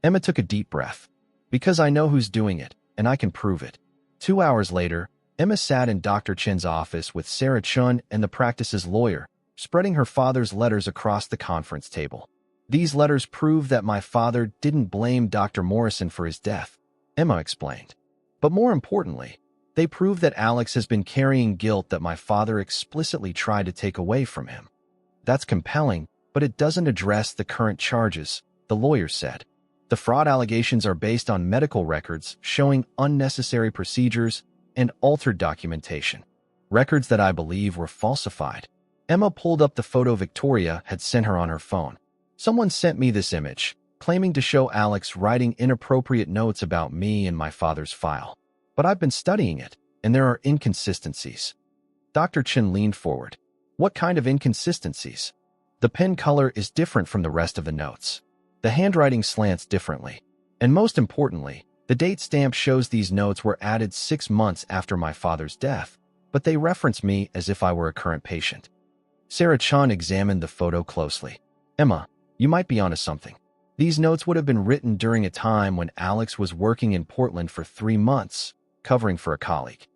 S1: Emma took a deep breath. Because I know who's doing it, and I can prove it. 2 hours later, Emma sat in Dr. Chin's office with Sarah Chun and the practice's lawyer, spreading her father's letters across the conference table. These letters prove that my father didn't blame Dr. Morrison for his death, Emma explained. But more importantly, they prove that Alex has been carrying guilt that my father explicitly tried to take away from him. That's compelling, but it doesn't address the current charges, the lawyer said. The fraud allegations are based on medical records showing unnecessary procedures and altered documentation, records that I believe were falsified. Emma pulled up the photo Victoria had sent her on her phone. Someone sent me this image, claiming to show Alex writing inappropriate notes about me in my father's file. But I've been studying it, and there are inconsistencies. Dr. Chin leaned forward. What kind of inconsistencies? The pen color is different from the rest of the notes. The handwriting slants differently. And most importantly, the date stamp shows these notes were added 6 months after my father's death, but they reference me as if I were a current patient. Sarah Chun examined the photo closely. Emma, you might be onto something. These notes would have been written during a time when Alex was working in Portland for 3 months, covering for a colleague.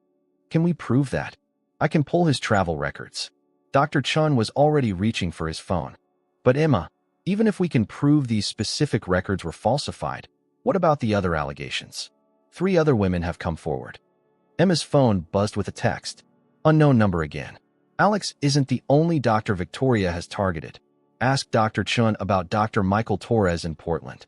S1: Can we prove that? I can pull his travel records. Dr. Chun was already reaching for his phone. But Emma, even if we can prove these specific records were falsified, what about the other allegations? 3 other women have come forward. Emma's phone buzzed with a text. Unknown number again. Alex isn't the only doctor Victoria has targeted. Ask Dr. Chun about Dr. Michael Torres in Portland.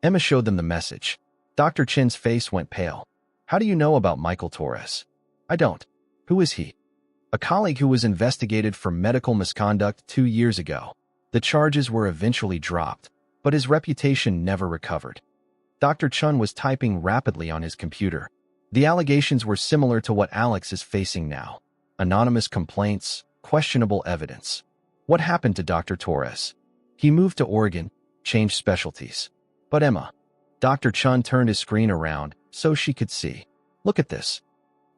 S1: Emma showed them the message. Dr. Chin's face went pale. How do you know about Michael Torres? I don't. Who is he? A colleague who was investigated for medical misconduct 2 years ago. The charges were eventually dropped, but his reputation never recovered. Dr. Chun was typing rapidly on his computer. The allegations were similar to what Alex is facing now. Anonymous complaints, questionable evidence. What happened to Dr. Torres? He moved to Oregon, changed specialties. But Emma. Dr. Chun turned his screen around so she could see. Look at this.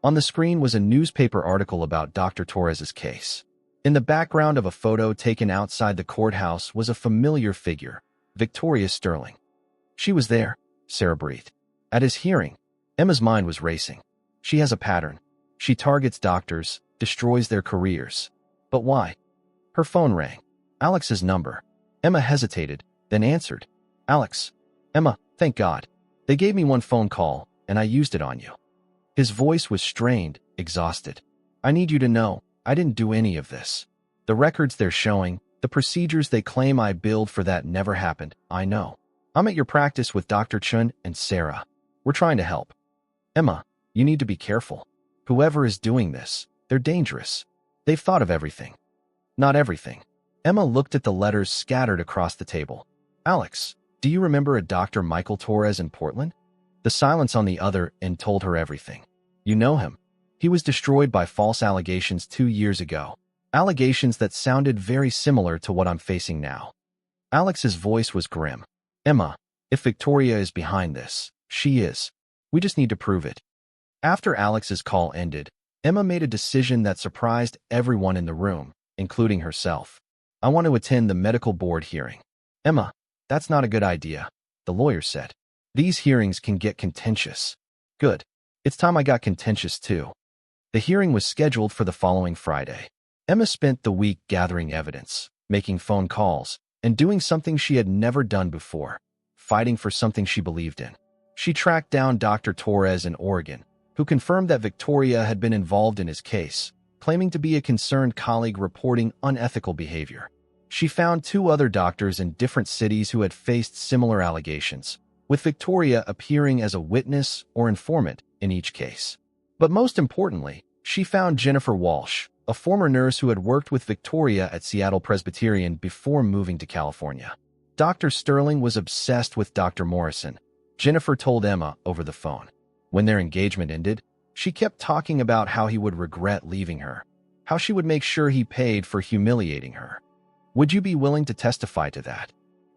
S1: On the screen was a newspaper article about Dr. Torres's case. In the background of a photo taken outside the courthouse was a familiar figure, Victoria Sterling. She was there, Sarah breathed. At his hearing, Emma's mind was racing. She has a pattern. She targets doctors, destroys their careers. But why? Her phone rang. Alex's number. Emma hesitated, then answered. Alex. Emma, thank God. They gave me one phone call, and I used it on you. His voice was strained, exhausted. I need you to know, I didn't do any of this. The records they're showing, the procedures they claim I billed for that never happened, I know. I'm at your practice with Dr. Chun and Sarah. We're trying to help. Emma, you need to be careful. Whoever is doing this, they're dangerous. They've thought of everything. Not everything. Emma looked at the letters scattered across the table. Alex, do you remember a Dr. Michael Torres in Portland? The silence on the other end told her everything. You know him. He was destroyed by false allegations 2 years ago. Allegations that sounded very similar to what I'm facing now. Alex's voice was grim. Emma, if Victoria is behind this, she is. We just need to prove it. After Alex's call ended, Emma made a decision that surprised everyone in the room, including herself. I want to attend the medical board hearing. Emma, that's not a good idea, the lawyer said. These hearings can get contentious. Good. It's time I got contentious too. The hearing was scheduled for the following Friday. Emma spent the week gathering evidence, making phone calls, and doing something she had never done before, fighting for something she believed in. She tracked down Dr. Torres in Oregon, who confirmed that Victoria had been involved in his case, claiming to be a concerned colleague reporting unethical behavior. She found 2 other doctors in different cities who had faced similar allegations, with Victoria appearing as a witness or informant in each case. But most importantly, she found Jennifer Walsh, a former nurse who had worked with Victoria at Seattle Presbyterian before moving to California. Dr. Sterling was obsessed with Dr. Morrison, Jennifer told Emma over the phone. When their engagement ended, she kept talking about how he would regret leaving her, how she would make sure he paid for humiliating her. Would you be willing to testify to that?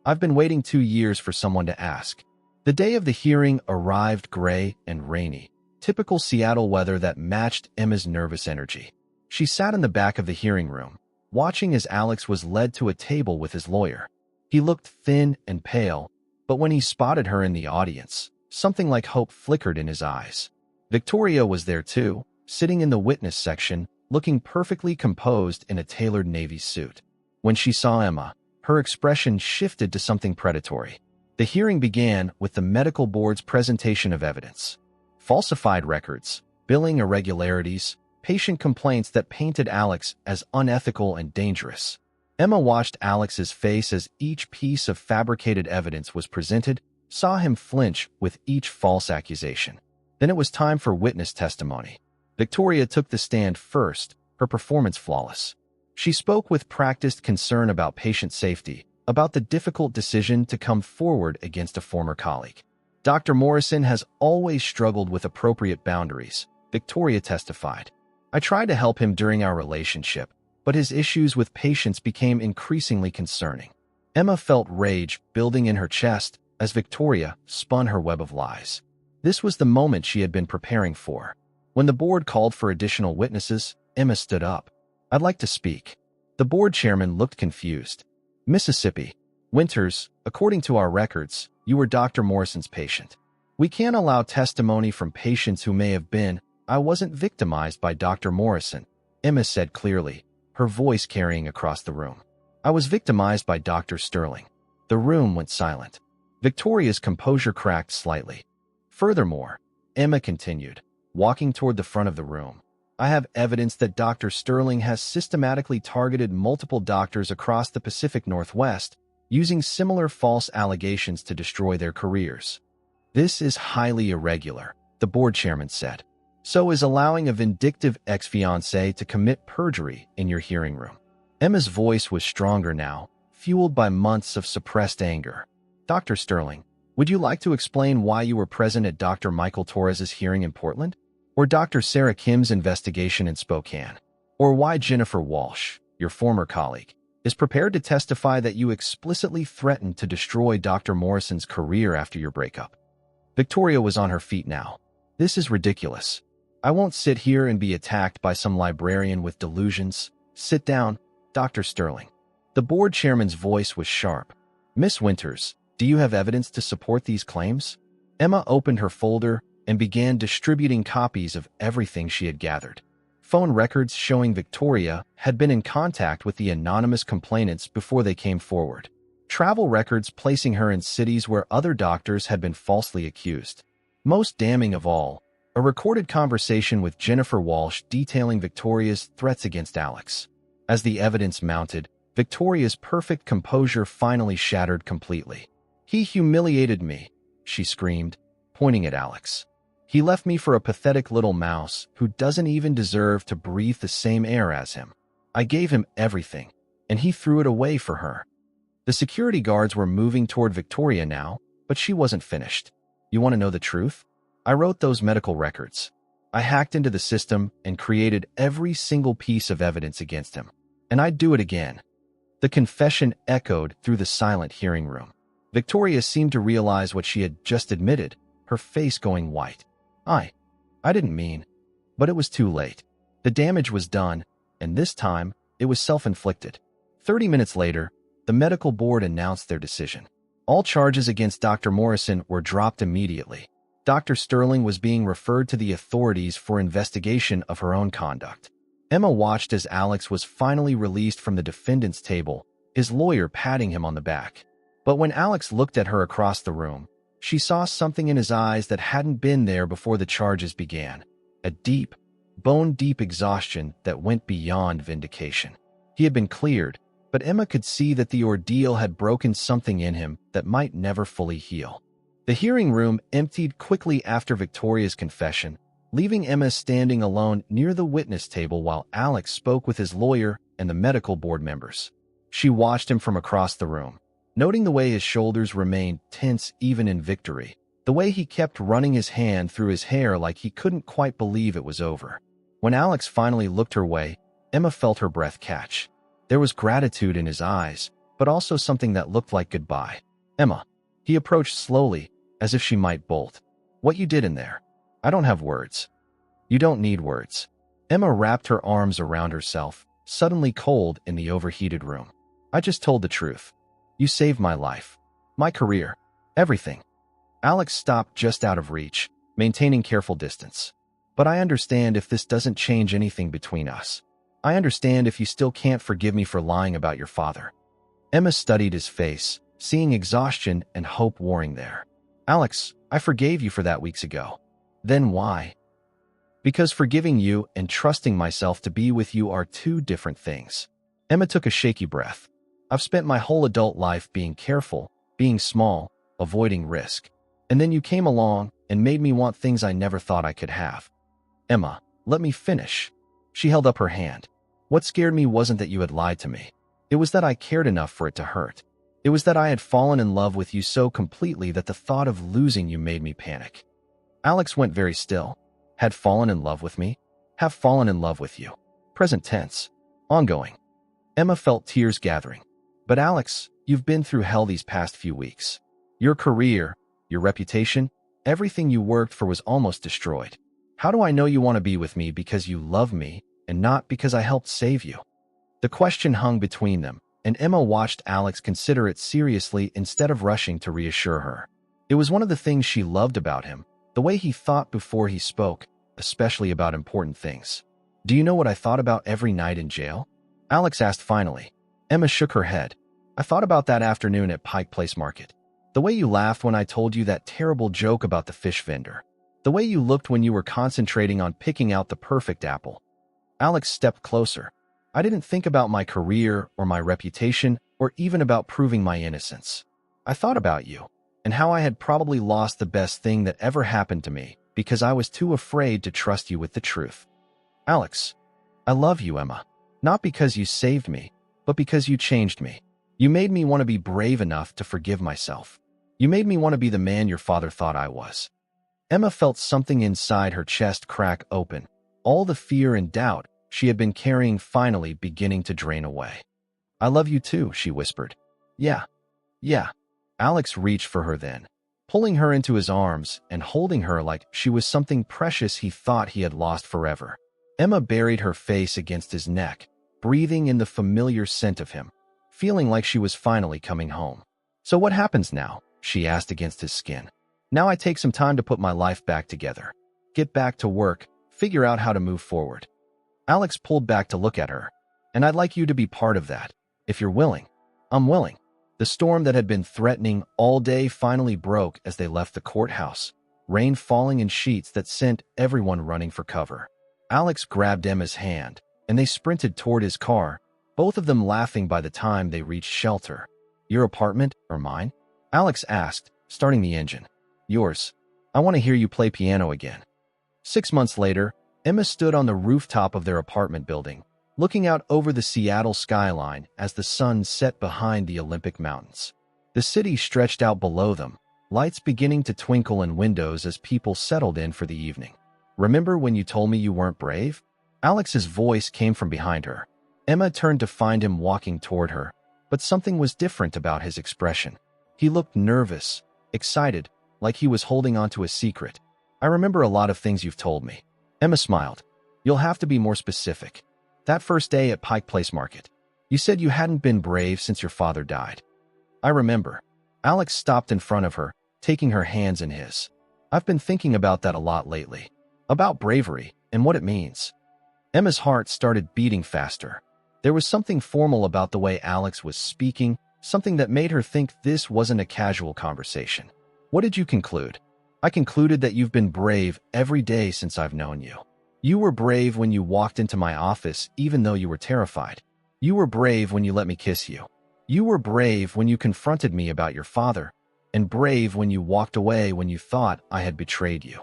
S1: I've been waiting 2 years for someone to ask. The day of the hearing arrived gray and rainy, typical Seattle weather that matched Emma's nervous energy. She sat in the back of the hearing room, watching as Alex was led to a table with his lawyer. He looked thin and pale, but when he spotted her in the audience, something like hope flickered in his eyes. Victoria was there too, sitting in the witness section, looking perfectly composed in a tailored navy suit. When she saw Emma, her expression shifted to something predatory. The hearing began with the medical board's presentation of evidence. Falsified records, billing irregularities, patient complaints that painted Alex as unethical and dangerous. Emma watched Alex's face as each piece of fabricated evidence was presented, saw him flinch with each false accusation. Then it was time for witness testimony. Victoria took the stand first, her performance flawless. She spoke with practiced concern about patient safety, about the difficult decision to come forward against a former colleague. Dr. Morrison has always struggled with appropriate boundaries, Victoria testified. I tried to help him during our relationship, but his issues with patients became increasingly concerning. Emma felt rage building in her chest as Victoria spun her web of lies. This was the moment she had been preparing for. When the board called for additional witnesses, Emma stood up. I'd like to speak. The board chairman looked confused. Mississippi. Winters, according to our records, you were Dr. Morrison's patient. We can't allow testimony from patients who may have been. I wasn't victimized by Dr. Morrison, Emma said clearly, her voice carrying across the room. I was victimized by Dr. Sterling. The room went silent. Victoria's composure cracked slightly. Furthermore, Emma continued, walking toward the front of the room. I have evidence that Dr. Sterling has systematically targeted multiple doctors across the Pacific Northwest, using similar false allegations to destroy their careers. This is highly irregular, the board chairman said. So is allowing a vindictive ex-fiancé to commit perjury in your hearing room. Emma's voice was stronger now, fueled by months of suppressed anger. Dr. Sterling, would you like to explain why you were present at Dr. Michael Torres's hearing in Portland? Or Dr. Sarah Kim's investigation in Spokane? Or why Jennifer Walsh, your former colleague, is prepared to testify that you explicitly threatened to destroy Dr. Morrison's career after your breakup? Victoria was on her feet now. This is ridiculous. I won't sit here and be attacked by some librarian with delusions. Sit down, Dr. Sterling. The board chairman's voice was sharp. Miss Winters, do you have evidence to support these claims? Emma opened her folder and began distributing copies of everything she had gathered. Phone records showing Victoria had been in contact with the anonymous complainants before they came forward. Travel records placing her in cities where other doctors had been falsely accused. Most damning of all, A recorded conversation with Jennifer Walsh detailing Victoria's threats against Alex. As the evidence mounted, Victoria's perfect composure finally shattered completely. "He humiliated me," she screamed, pointing at Alex. "He left me for a pathetic little mouse who doesn't even deserve to breathe the same air as him. I gave him everything, and he threw it away for her." The security guards were moving toward Victoria now, but she wasn't finished. "You want to know the truth? I wrote those medical records. I hacked into the system and created every single piece of evidence against him. And I'd do it again." The confession echoed through the silent hearing room. Victoria seemed to realize what she had just admitted, her face going white. I didn't mean." But it was too late. The damage was done, and this time, it was self-inflicted. 30 minutes later, the medical board announced their decision. All charges against Dr. Morrison were dropped immediately. Dr. Sterling was being referred to the authorities for investigation of her own conduct. Emma watched as Alex was finally released from the defendant's table, his lawyer patting him on the back. But when Alex looked at her across the room, she saw something in his eyes that hadn't been there before the charges began. A deep, bone-deep exhaustion that went beyond vindication. He had been cleared, but Emma could see that the ordeal had broken something in him that might never fully heal. The hearing room emptied quickly after Victoria's confession, leaving Emma standing alone near the witness table while Alex spoke with his lawyer and the medical board members. She watched him from across the room, noting the way his shoulders remained tense even in victory, the way he kept running his hand through his hair like he couldn't quite believe it was over. When Alex finally looked her way, Emma felt her breath catch. There was gratitude in his eyes, but also something that looked like goodbye. "Emma." He approached slowly, as if she might bolt. "What you did in there? I don't have words." "You don't need words." Emma wrapped her arms around herself, suddenly cold in the overheated room. "I just told the truth. You saved my life, my career, everything." Alex stopped just out of reach, maintaining careful distance. "But I understand if this doesn't change anything between us. I understand if you still can't forgive me for lying about your father." Emma studied his face, seeing exhaustion and hope warring there. "Alex, I forgave you for that weeks ago." "Then why?" "Because forgiving you and trusting myself to be with you are two different things." Emma took a shaky breath. "I've spent my whole adult life being careful, being small, avoiding risk. And then you came along and made me want things I never thought I could have." "Emma, let me finish." She held up her hand. "What scared me wasn't that you had lied to me. It was that I cared enough for it to hurt. It was that I had fallen in love with you so completely that the thought of losing you made me panic." Alex went very still. Had fallen in love with me? Have fallen in love with you. Present tense. Ongoing. Emma felt tears gathering. "But Alex, you've been through hell these past few weeks. Your career, your reputation, everything you worked for was almost destroyed. How do I know you want to be with me because you love me and not because I helped save you?" The question hung between them, and Emma watched Alex consider it seriously instead of rushing to reassure her. It was one of the things she loved about him, the way he thought before he spoke, especially about important things. "Do you know what I thought about every night in jail?" Alex asked finally. Emma shook her head. "I thought about that afternoon at Pike Place Market. The way you laughed when I told you that terrible joke about the fish vendor. The way you looked when you were concentrating on picking out the perfect apple." Alex stepped closer. "I didn't think about my career or my reputation or even about proving my innocence. I thought about you and how I had probably lost the best thing that ever happened to me because I was too afraid to trust you with the truth." "Alex, I love you, Emma. Not because you saved me, but because you changed me. You made me want to be brave enough to forgive myself. You made me want to be the man your father thought I was." Emma felt something inside her chest crack open, all the fear and doubt she had been carrying finally beginning to drain away. "I love you too," she whispered. Yeah. Alex reached for her then, pulling her into his arms and holding her like she was something precious he thought he had lost forever. Emma buried her face against his neck, breathing in the familiar scent of him, feeling like she was finally coming home. "So what happens now?" she asked against his skin. "Now I take some time to put my life back together. Get back to work, figure out how to move forward." Alex pulled back to look at her. "And I'd like you to be part of that, if you're willing." "I'm willing." The storm that had been threatening all day finally broke as they left the courthouse. rain falling in sheets that sent everyone running for cover. Alex grabbed Emma's hand, and they sprinted toward his car, both of them laughing by the time they reached shelter. "Your apartment or mine?" Alex asked, starting the engine. "Yours. I want to hear you play piano again." 6 months later, Emma stood on the rooftop of their apartment building, looking out over the Seattle skyline as the sun set behind the Olympic Mountains. The city stretched out below them, lights beginning to twinkle in windows as people settled in for the evening. "Remember when you told me you weren't brave?" Alex's voice came from behind her. Emma turned to find him walking toward her, but something was different about his expression. He looked nervous, excited, like he was holding on to a secret. "I remember a lot of things you've told me." Emma smiled. "You'll have to be more specific. That first day at Pike Place Market. You said you hadn't been brave since your father died." "I remember." Alex stopped in front of her, taking her hands in his. "I've been thinking about that a lot lately. About bravery and what it means." Emma's heart started beating faster. There was something formal about the way Alex was speaking, something that made her think this wasn't a casual conversation. "What did you conclude?" "I concluded that you've been brave every day since I've known you. You were brave when you walked into my office even though you were terrified. You were brave when you let me kiss you. You were brave when you confronted me about your father, and brave when you walked away when you thought I had betrayed you."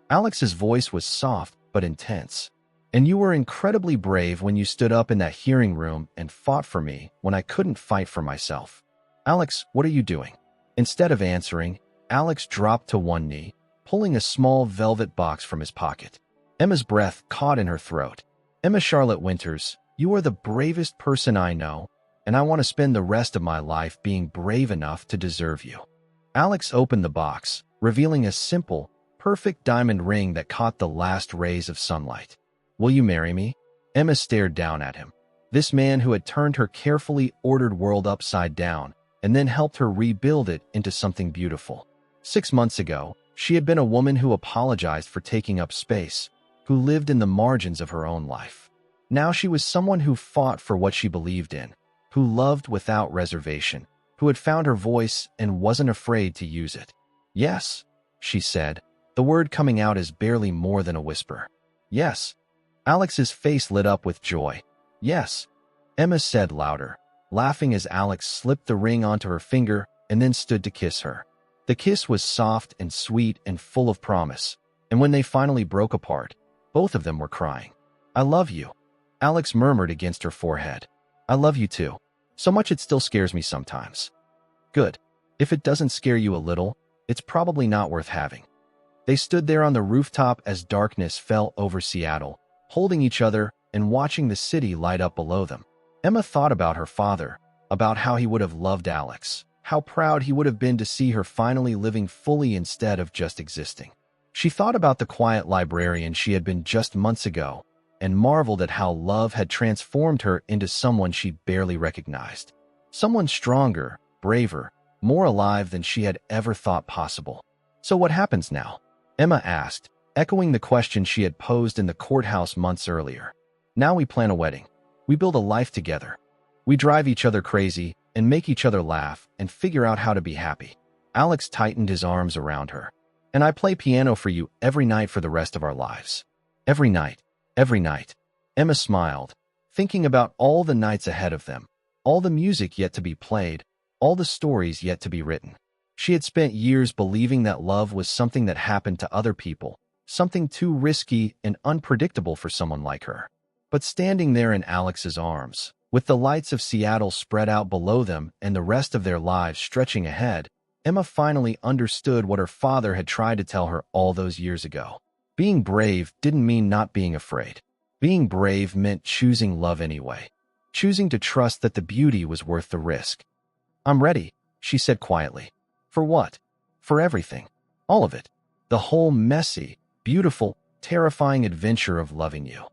S1: Alex's voice was soft but intense. "And you were incredibly brave when you stood up in that hearing room and fought for me when I couldn't fight for myself." "Alex, what are you doing?" Instead of answering, Alex dropped to one knee, pulling a small velvet box from his pocket. Emma's breath caught in her throat. "Emma Charlotte Winters, you are the bravest person I know, and I want to spend the rest of my life being brave enough to deserve you." Alex opened the box, revealing a simple, perfect diamond ring that caught the last rays of sunlight. "Will you marry me?" Emma stared down at him. This man who had turned her carefully ordered world upside down and then helped her rebuild it into something beautiful. 6 months ago, she had been a woman who apologized for taking up space, who lived in the margins of her own life. Now she was someone who fought for what she believed in, who loved without reservation, who had found her voice and wasn't afraid to use it. "Yes," she said, the word coming out as barely more than a whisper. "Yes." Alex's face lit up with joy. "Yes," Emma said louder, laughing as Alex slipped the ring onto her finger and then stood to kiss her. The kiss was soft and sweet and full of promise, and when they finally broke apart, both of them were crying. "I love you," Alex murmured against her forehead. "I love you too. So much it still scares me sometimes." "Good. If it doesn't scare you a little, it's probably not worth having." They stood there on the rooftop as darkness fell over Seattle, holding each other and watching the city light up below them. Emma thought about her father, about how he would have loved Alex, how proud he would have been to see her finally living fully instead of just existing. She thought about the quiet librarian she had been just months ago and marveled at how love had transformed her into someone she barely recognized. Someone stronger, braver, more alive than she had ever thought possible. "So what happens now?" Emma asked, echoing the question she had posed in the courthouse months earlier. "Now we plan a wedding. We build a life together. We drive each other crazy and make each other laugh and figure out how to be happy." Alex tightened his arms around her. "And I play piano for you every night for the rest of our lives." "Every night, every night." Emma smiled, thinking about all the nights ahead of them, all the music yet to be played, all the stories yet to be written. She had spent years believing that love was something that happened to other people, something too risky and unpredictable for someone like her. But standing there in Alex's arms, with the lights of Seattle spread out below them and the rest of their lives stretching ahead, Emma finally understood what her father had tried to tell her all those years ago. Being brave didn't mean not being afraid. Being brave meant choosing love anyway, choosing to trust that the beauty was worth the risk. "I'm ready," she said quietly. "For what?" "For everything. All of it. The whole messy, beautiful, terrifying adventure of loving you."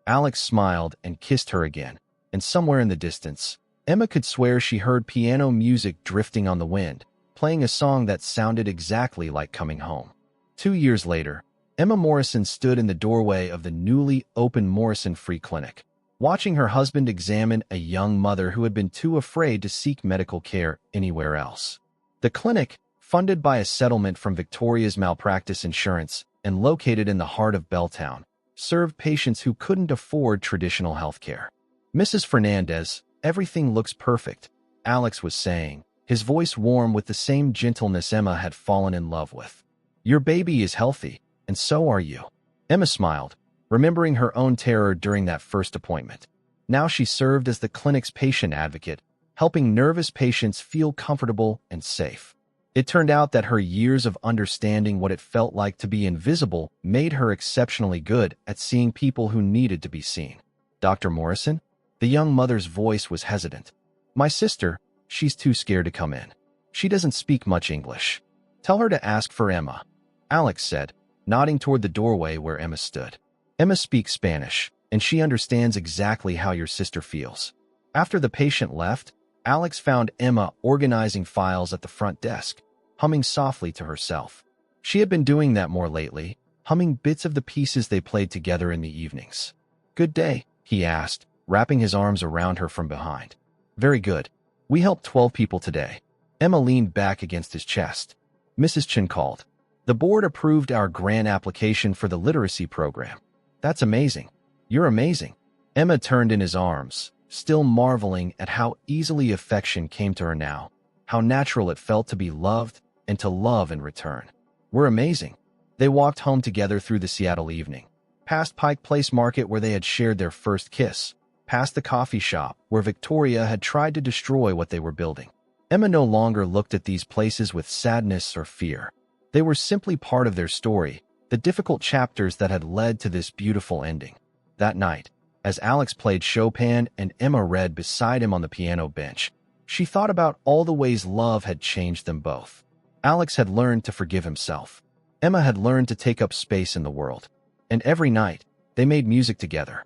S1: Alex smiled and kissed her again, and somewhere in the distance, Emma could swear she heard piano music drifting on the wind, playing a song that sounded exactly like Coming Home. 2 years later, Emma Morrison stood in the doorway of the newly opened Morrison Free Clinic, watching her husband examine a young mother who had been too afraid to seek medical care anywhere else. The clinic, funded by a settlement from Victoria's malpractice insurance and located in the heart of Belltown, served patients who couldn't afford traditional health care. Mrs. Fernandez, everything looks perfect, Alex was saying, his voice warm with the same gentleness Emma had fallen in love with. Your baby is healthy, and so are you. Emma smiled, remembering her own terror during that first appointment. Now she served as the clinic's patient advocate, helping nervous patients feel comfortable and safe. It turned out that her years of understanding what it felt like to be invisible made her exceptionally good at seeing people who needed to be seen. Dr. Morrison? The young mother's voice was hesitant. My sister, she's too scared to come in. She doesn't speak much English. Tell her to ask for Emma, Alex said, nodding toward the doorway where Emma stood. Emma speaks Spanish, and she understands exactly how your sister feels. After the patient left, Alex found Emma organizing files at the front desk, humming softly to herself. She had been doing that more lately, humming bits of the pieces they played together in the evenings. Good day, he asked, wrapping his arms around her from behind. Very good. We helped 12 people today. Emma leaned back against his chest. Mrs. Chen called. The board approved our grant application for the literacy program. That's amazing. You're amazing. Emma turned in his arms, still marveling at how easily affection came to her now, how natural it felt to be loved and to love in return. We're amazing. They walked home together through the Seattle evening, past Pike Place Market where they had shared their first kiss, past the coffee shop where Victoria had tried to destroy what they were building. Emma no longer looked at these places with sadness or fear. They were simply part of their story, the difficult chapters that had led to this beautiful ending. That night, as Alex played Chopin and Emma read beside him on the piano bench, she thought about all the ways love had changed them both. Alex had learned to forgive himself. Emma had learned to take up space in the world. And every night, they made music together,